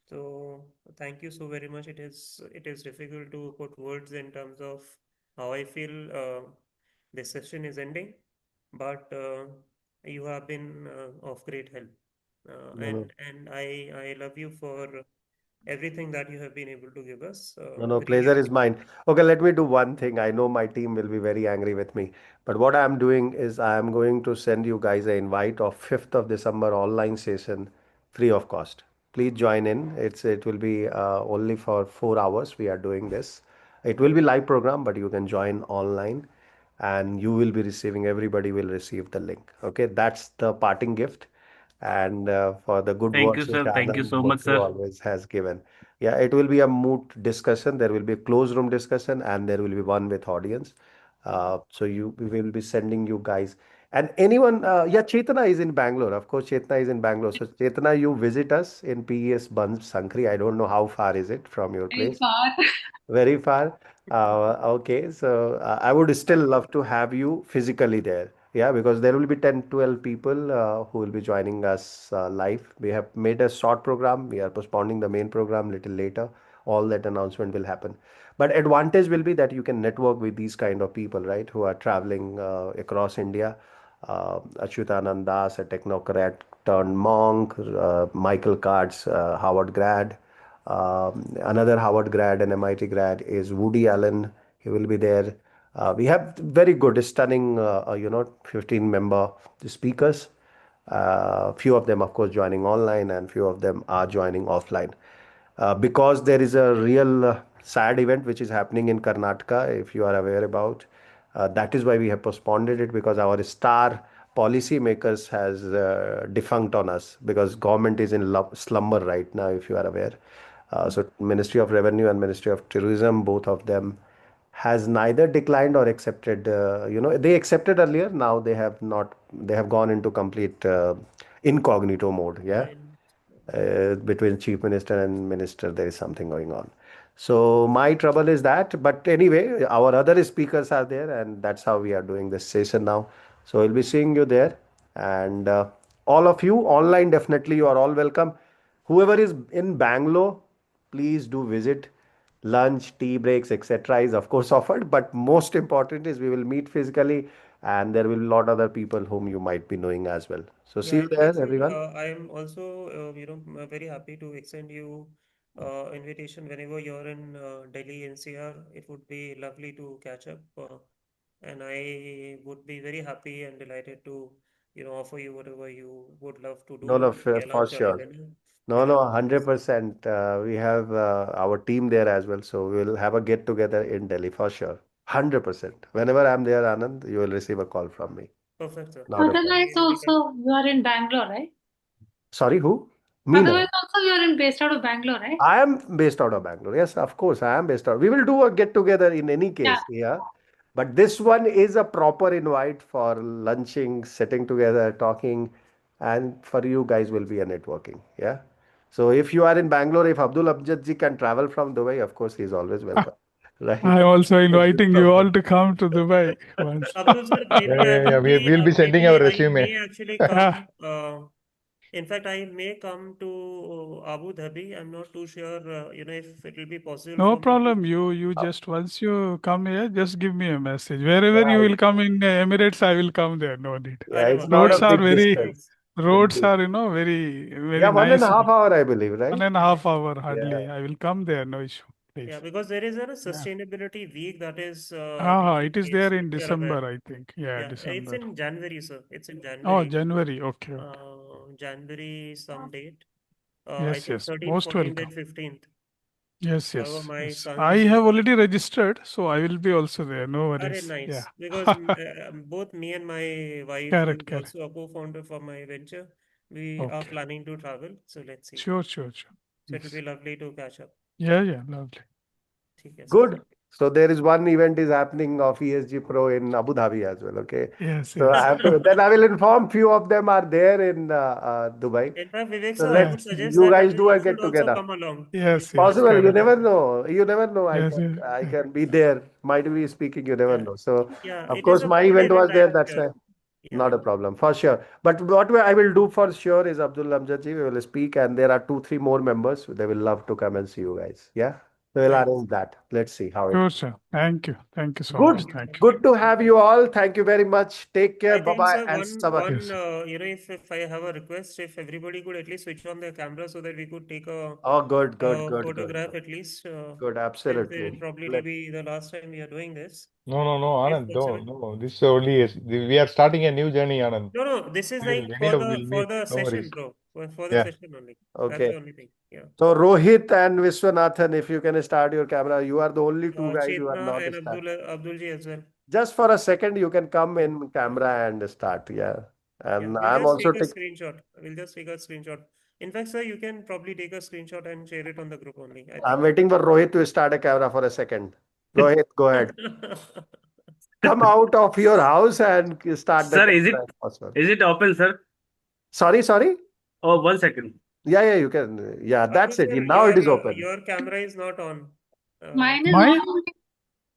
Speaker 3: So thank you so very much. It is difficult to put words in terms of how I feel this session is ending, but you have been of great help,
Speaker 1: No, no.
Speaker 3: and I love you for everything that you have been able to give us.
Speaker 1: No, no,
Speaker 3: Really
Speaker 1: pleasure is mine. Okay, let me do one thing. I know my team will be very angry with me, but what I'm doing is I am going to send you guys an invite of 5th of December online session free of cost. Please join in. It will be only for 4 hours. We are doing this. It will be live program, but you can join online, and you will be receiving. Everybody will receive the link. Okay, that's the parting gift, and for the good
Speaker 7: Thank you,
Speaker 1: words which
Speaker 7: sir. Thank you
Speaker 1: Anand
Speaker 7: so much,
Speaker 1: Muthu
Speaker 7: sir.
Speaker 1: always has given. Yeah, it will be a moot discussion. There will be a closed room discussion, and there will be one with audience. So we will be sending you guys. And anyone, yeah, Chetana is in Bangalore. Of course, Chetana is in Bangalore. So Chetana, you visit us in PES Bans Sankri. I don't know how far is it from your
Speaker 2: Very
Speaker 1: place.
Speaker 2: far.
Speaker 1: Very far. Okay, so I would still love to have you physically there. Yeah, because there will be 10, 12 people who will be joining us live. We have made a short program. We are postponing the main program little later. All that announcement will happen. But advantage will be that you can network with these kind of people, right, who are traveling across India. Achyutanand Das, a technocrat turned monk, Michael Cards, Harvard grad. Another Harvard grad and MIT grad is Woody Allen. He will be there. We have very good, stunning, 15-member speakers. Few of them, of course, joining online, and few of them are joining offline. Because there is a real sad event which is happening in Karnataka, if you are aware about. That is why we have postponed it, because our star policy makers has defunct on us, because government is in slumber right now, if you are aware. So Ministry of Revenue and Ministry of Tourism, both of them has neither declined or accepted. They accepted earlier. Now they have not. They have gone into complete incognito mode. Yeah,
Speaker 3: fine.
Speaker 1: between chief minister and minister there is something going on. So my trouble is that, but anyway, our other speakers are there, and that's how we are doing this session now. So we'll be seeing you there, and all of you online, definitely you are all welcome. Whoever is in Bangalore, please do visit. Lunch, tea breaks, etc. is of course offered, but most important is we will meet physically, and there will be a lot other people whom you might be knowing as well. So see
Speaker 3: Yeah,
Speaker 1: you
Speaker 3: and please,
Speaker 1: there, everyone.
Speaker 3: I'm also, very happy to extend you invitation whenever you're in Delhi NCR. It would be lovely to catch up, and I would be very happy and delighted to, offer you whatever you would love to
Speaker 1: No, no,
Speaker 3: do. Maybe a
Speaker 1: for
Speaker 3: lunch or a
Speaker 1: sure.
Speaker 3: dinner.
Speaker 1: No, no,
Speaker 3: Yeah, please.
Speaker 1: 100%. We have our team there as well. So we'll have a get together in Delhi for sure. 100%. Whenever I'm there, Anand, you will receive a call from me.
Speaker 3: Perfect, sir.
Speaker 1: Not a problem.
Speaker 2: Otherwise,
Speaker 3: We can.
Speaker 2: also you are in Bangalore, right?
Speaker 1: Sorry, who? Me
Speaker 2: Otherwise,
Speaker 1: now.
Speaker 2: also you are based out of Bangalore, right?
Speaker 1: I am based out of Bangalore. Yes, of course, I am based out. We will do a get together in any
Speaker 2: Yeah.
Speaker 1: case. Yeah. But this one is a proper invite for lunching, sitting together, talking, and for you guys will be a networking. Yeah. So if you are in Bangalore, if Abdul Amjad ji can travel from Dubai, of course, he is always welcome. Right?
Speaker 5: I'm also
Speaker 1: That's the
Speaker 5: inviting you
Speaker 1: problem.
Speaker 5: all to come to Dubai once.
Speaker 3: Abdul sir,
Speaker 4: Yeah,
Speaker 3: maybe I
Speaker 4: yeah, yeah.
Speaker 3: will be,
Speaker 4: We'll be sending our
Speaker 3: maybe I
Speaker 4: resume.
Speaker 3: may actually come. In fact, I may come to Abu Dhabi. I'm not too sure, if it will be possible
Speaker 5: No
Speaker 3: for me to.
Speaker 5: problem. You
Speaker 1: Uh,
Speaker 5: just once you come here, just give me a message. Wherever you
Speaker 1: Yeah,
Speaker 5: will come in Emirates, I will come there. No need.
Speaker 1: yeah, it's
Speaker 3: Areva,
Speaker 1: not a
Speaker 5: Roads are
Speaker 1: big
Speaker 5: very,
Speaker 1: distance.
Speaker 5: roads are, very,
Speaker 1: Yeah,
Speaker 5: very
Speaker 1: 1.5
Speaker 5: nice.
Speaker 1: hour, I believe, right?
Speaker 5: 1.5 hour
Speaker 1: Yeah.
Speaker 5: hardly. I will come there. No issue.
Speaker 3: yeah,
Speaker 5: Please.
Speaker 3: because there is a
Speaker 5: Yeah.
Speaker 3: sustainability week that is
Speaker 5: Ah,
Speaker 3: taking
Speaker 5: it is
Speaker 3: place,
Speaker 5: there
Speaker 3: if
Speaker 5: in
Speaker 3: you're aware.
Speaker 5: December, I think. Yeah,
Speaker 3: Yeah, it's
Speaker 5: December.
Speaker 3: in January, sir. It's in
Speaker 5: Oh,
Speaker 3: January.
Speaker 5: January. Okay, okay.
Speaker 3: January some date. I
Speaker 5: Yes,
Speaker 3: think
Speaker 5: yes.
Speaker 3: 13th,
Speaker 5: Most
Speaker 3: 14th,
Speaker 5: welcome.
Speaker 3: and 15th.
Speaker 5: Yes,
Speaker 3: However,
Speaker 5: yes,
Speaker 3: my
Speaker 5: yes. I
Speaker 3: sons,
Speaker 5: have already registered, so I will be also there. No
Speaker 3: are
Speaker 5: worries. Yeah.
Speaker 3: nice because both me and my wife, who
Speaker 5: Correct,
Speaker 3: is
Speaker 5: correct.
Speaker 3: also a co-founder for my venture, we are
Speaker 5: Okay.
Speaker 3: planning to travel. So let's see.
Speaker 5: Sure, sure, sure.
Speaker 3: So it will
Speaker 5: Yes.
Speaker 3: be lovely to catch up.
Speaker 5: Yeah, yeah, lovely.
Speaker 3: ठीक है, sir.
Speaker 1: Good. So there is one event is happening of ESG Pro in Abu Dhabi as well. Okay.
Speaker 5: Yes,
Speaker 1: So I
Speaker 5: yes.
Speaker 1: have to, then I will inform few of them are there in Dubai.
Speaker 3: In fact, Vivek
Speaker 1: So
Speaker 3: sir, I
Speaker 1: let's
Speaker 3: would suggest
Speaker 1: you
Speaker 3: that
Speaker 1: guys do
Speaker 3: you
Speaker 1: a
Speaker 3: should
Speaker 1: get
Speaker 3: also
Speaker 1: together.
Speaker 3: come along.
Speaker 5: Yes,
Speaker 3: If
Speaker 5: yes,
Speaker 1: Possible. You
Speaker 5: correct.
Speaker 1: never know. You never know.
Speaker 5: Yes, yes,
Speaker 1: I
Speaker 5: yes.
Speaker 1: can be there. Might be speaking. You never
Speaker 3: yeah,
Speaker 1: know. So
Speaker 3: yeah,
Speaker 1: of
Speaker 3: it is
Speaker 1: course
Speaker 3: a
Speaker 1: my
Speaker 3: full day
Speaker 1: event was
Speaker 3: event, I
Speaker 1: there.
Speaker 3: am
Speaker 1: That's
Speaker 3: sure.
Speaker 1: why
Speaker 3: Yeah,
Speaker 1: not a problem for sure. But what I will do for sure is Abdul Amjad ji, we will speak, and there are 2, 3 more members. They will love to come and see you guys. Yeah. So we'll
Speaker 3: nice.
Speaker 1: arrange that. Let's see how it.
Speaker 5: Sure, sir. Thank you. Thank you so much.
Speaker 1: Good.
Speaker 5: Thank you.
Speaker 1: Good to have you all. Thank you very much. Take care.
Speaker 3: I
Speaker 1: Bye
Speaker 3: think,
Speaker 1: bye.
Speaker 3: sir,
Speaker 1: And Sabat.
Speaker 5: Yes.
Speaker 3: if I have a request, if everybody could at least switch on their camera so that we could take
Speaker 1: Oh, good, good,
Speaker 3: a
Speaker 1: good, good,
Speaker 3: photograph
Speaker 1: good.
Speaker 3: at least,
Speaker 1: Good.
Speaker 3: since
Speaker 1: Absolutely.
Speaker 3: it probably will
Speaker 1: Let
Speaker 3: be the last time we are doing this.
Speaker 4: No, no, no,
Speaker 3: If
Speaker 4: Anand,
Speaker 3: possible.
Speaker 4: no. This only is we are starting a new journey, Anand.
Speaker 3: No, this is like
Speaker 4: We'll
Speaker 3: for
Speaker 4: meet.
Speaker 3: the
Speaker 4: No
Speaker 3: session,
Speaker 4: worries.
Speaker 3: bro. For the
Speaker 4: Yeah.
Speaker 3: session only. That's
Speaker 1: okay.
Speaker 3: the only thing. Yeah.
Speaker 1: So Rohit and Vishwanathan, if you can start your camera, you are the only two guys who are
Speaker 3: Chetna
Speaker 1: not
Speaker 3: and
Speaker 1: start.
Speaker 3: Abdul ji as well.
Speaker 1: Just for a second, you can come in camera and start. Yeah.
Speaker 3: Yeah,
Speaker 1: And
Speaker 3: we'll
Speaker 1: I'm
Speaker 3: just
Speaker 1: also
Speaker 3: take a
Speaker 1: taking.
Speaker 3: screenshot. We'll just take a screenshot. In fact, sir, you can probably take a screenshot and share it on the group only, I
Speaker 1: I'm
Speaker 3: think.
Speaker 1: waiting for Rohit to start a camera for a second. Rohit, go ahead. Come out of your house and start the
Speaker 7: Sir,
Speaker 1: camera if possible.
Speaker 7: is it open, sir?
Speaker 1: Sorry, sorry.
Speaker 7: Oh, 1 second.
Speaker 1: Yeah, yeah, you can. Yeah,
Speaker 3: Abdul
Speaker 1: that's it.
Speaker 3: sir,
Speaker 1: Now it is open.
Speaker 3: your camera is not on.
Speaker 2: Mine is
Speaker 5: Mine,
Speaker 2: on.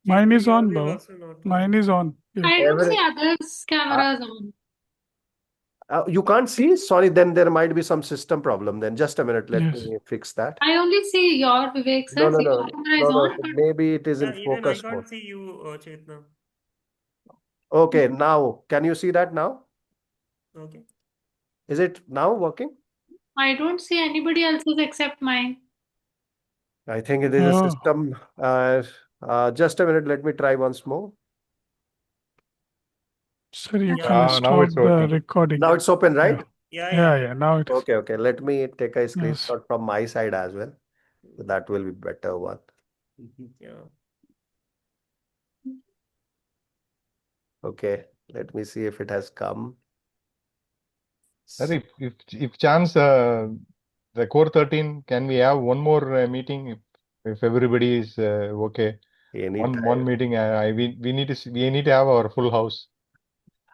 Speaker 5: mine
Speaker 3: Chetna,
Speaker 5: is on,
Speaker 3: yours is
Speaker 5: Baba.
Speaker 3: also not
Speaker 5: Mine
Speaker 3: on.
Speaker 5: is on. Yeah.
Speaker 2: I don't
Speaker 1: Every,
Speaker 2: see others'
Speaker 1: uh,
Speaker 2: cameras on.
Speaker 1: you can't see? Sorry, then there might be some system problem. Then just a minute, let
Speaker 5: Yes.
Speaker 1: me fix that.
Speaker 2: I only see your Vivek
Speaker 1: No,
Speaker 2: sir.
Speaker 1: no,
Speaker 2: Your
Speaker 1: no,
Speaker 2: camera is
Speaker 1: no, no.
Speaker 2: on, but
Speaker 1: Maybe it is in
Speaker 3: Yeah, even I
Speaker 1: focus mode.
Speaker 3: can't see you, Chetna.
Speaker 1: Okay, now can you see that now?
Speaker 3: Okay.
Speaker 1: Is it now working?
Speaker 2: I don't see anybody else's except mine.
Speaker 1: I think it is a
Speaker 5: Oh,
Speaker 1: system. Just a minute, let me try once more.
Speaker 5: sir, you
Speaker 3: Yeah,
Speaker 5: can
Speaker 4: Now
Speaker 5: stop
Speaker 4: it's
Speaker 5: the
Speaker 4: working.
Speaker 5: recording.
Speaker 1: Now it's open, right?
Speaker 3: yeah,
Speaker 5: Yeah,
Speaker 3: yeah.
Speaker 5: yeah. Now it is.
Speaker 1: Okay, okay. Let me take a
Speaker 5: Yes.
Speaker 1: screenshot from my side as well. That will be better one.
Speaker 3: Yeah.
Speaker 1: Okay, let me see if it has come.
Speaker 4: Sir, if chance, the core 13, can we have one more meeting if everybody is okay? One
Speaker 1: Anytime.
Speaker 4: meeting. We need to have our full house.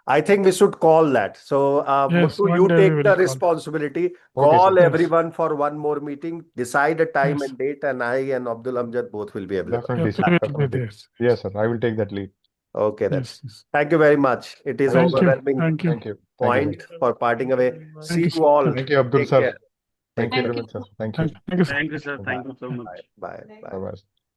Speaker 1: I think we should call that. So,
Speaker 5: Yes,
Speaker 1: Muthu,
Speaker 5: one
Speaker 1: you
Speaker 5: day we
Speaker 1: take
Speaker 5: will
Speaker 1: the
Speaker 5: call.
Speaker 1: responsibility.
Speaker 4: Okay, sir.
Speaker 1: Call
Speaker 5: Yes.
Speaker 1: everyone for one more meeting. Decide a time
Speaker 5: Yes.
Speaker 1: and date, and I and Abdul Amjad both will be available.
Speaker 4: Definitely, sir.
Speaker 5: Yeah, we will be
Speaker 4: Definitely.
Speaker 5: there.
Speaker 4: Yes, sir. I will take that lead.
Speaker 1: Okay, then.
Speaker 5: Yes, yes.
Speaker 1: Thank you very much. It is
Speaker 5: Thank you.
Speaker 1: overwhelming
Speaker 5: Thank you.
Speaker 4: Thank you. Thank you, sir.
Speaker 1: point for parting away.
Speaker 3: Very much.
Speaker 1: See
Speaker 5: Thank you,
Speaker 1: you
Speaker 5: sir.
Speaker 1: all.
Speaker 4: Thank you, Abdul
Speaker 1: Take
Speaker 4: sir.
Speaker 1: care.
Speaker 4: Thank
Speaker 1: Take
Speaker 4: you
Speaker 1: care.
Speaker 4: very much, sir. Thank you.
Speaker 5: Thank you, sir.
Speaker 7: Thank you, sir.
Speaker 1: Bye.
Speaker 7: Thank you so much.
Speaker 1: Bye. Bye.
Speaker 4: Bye-bye.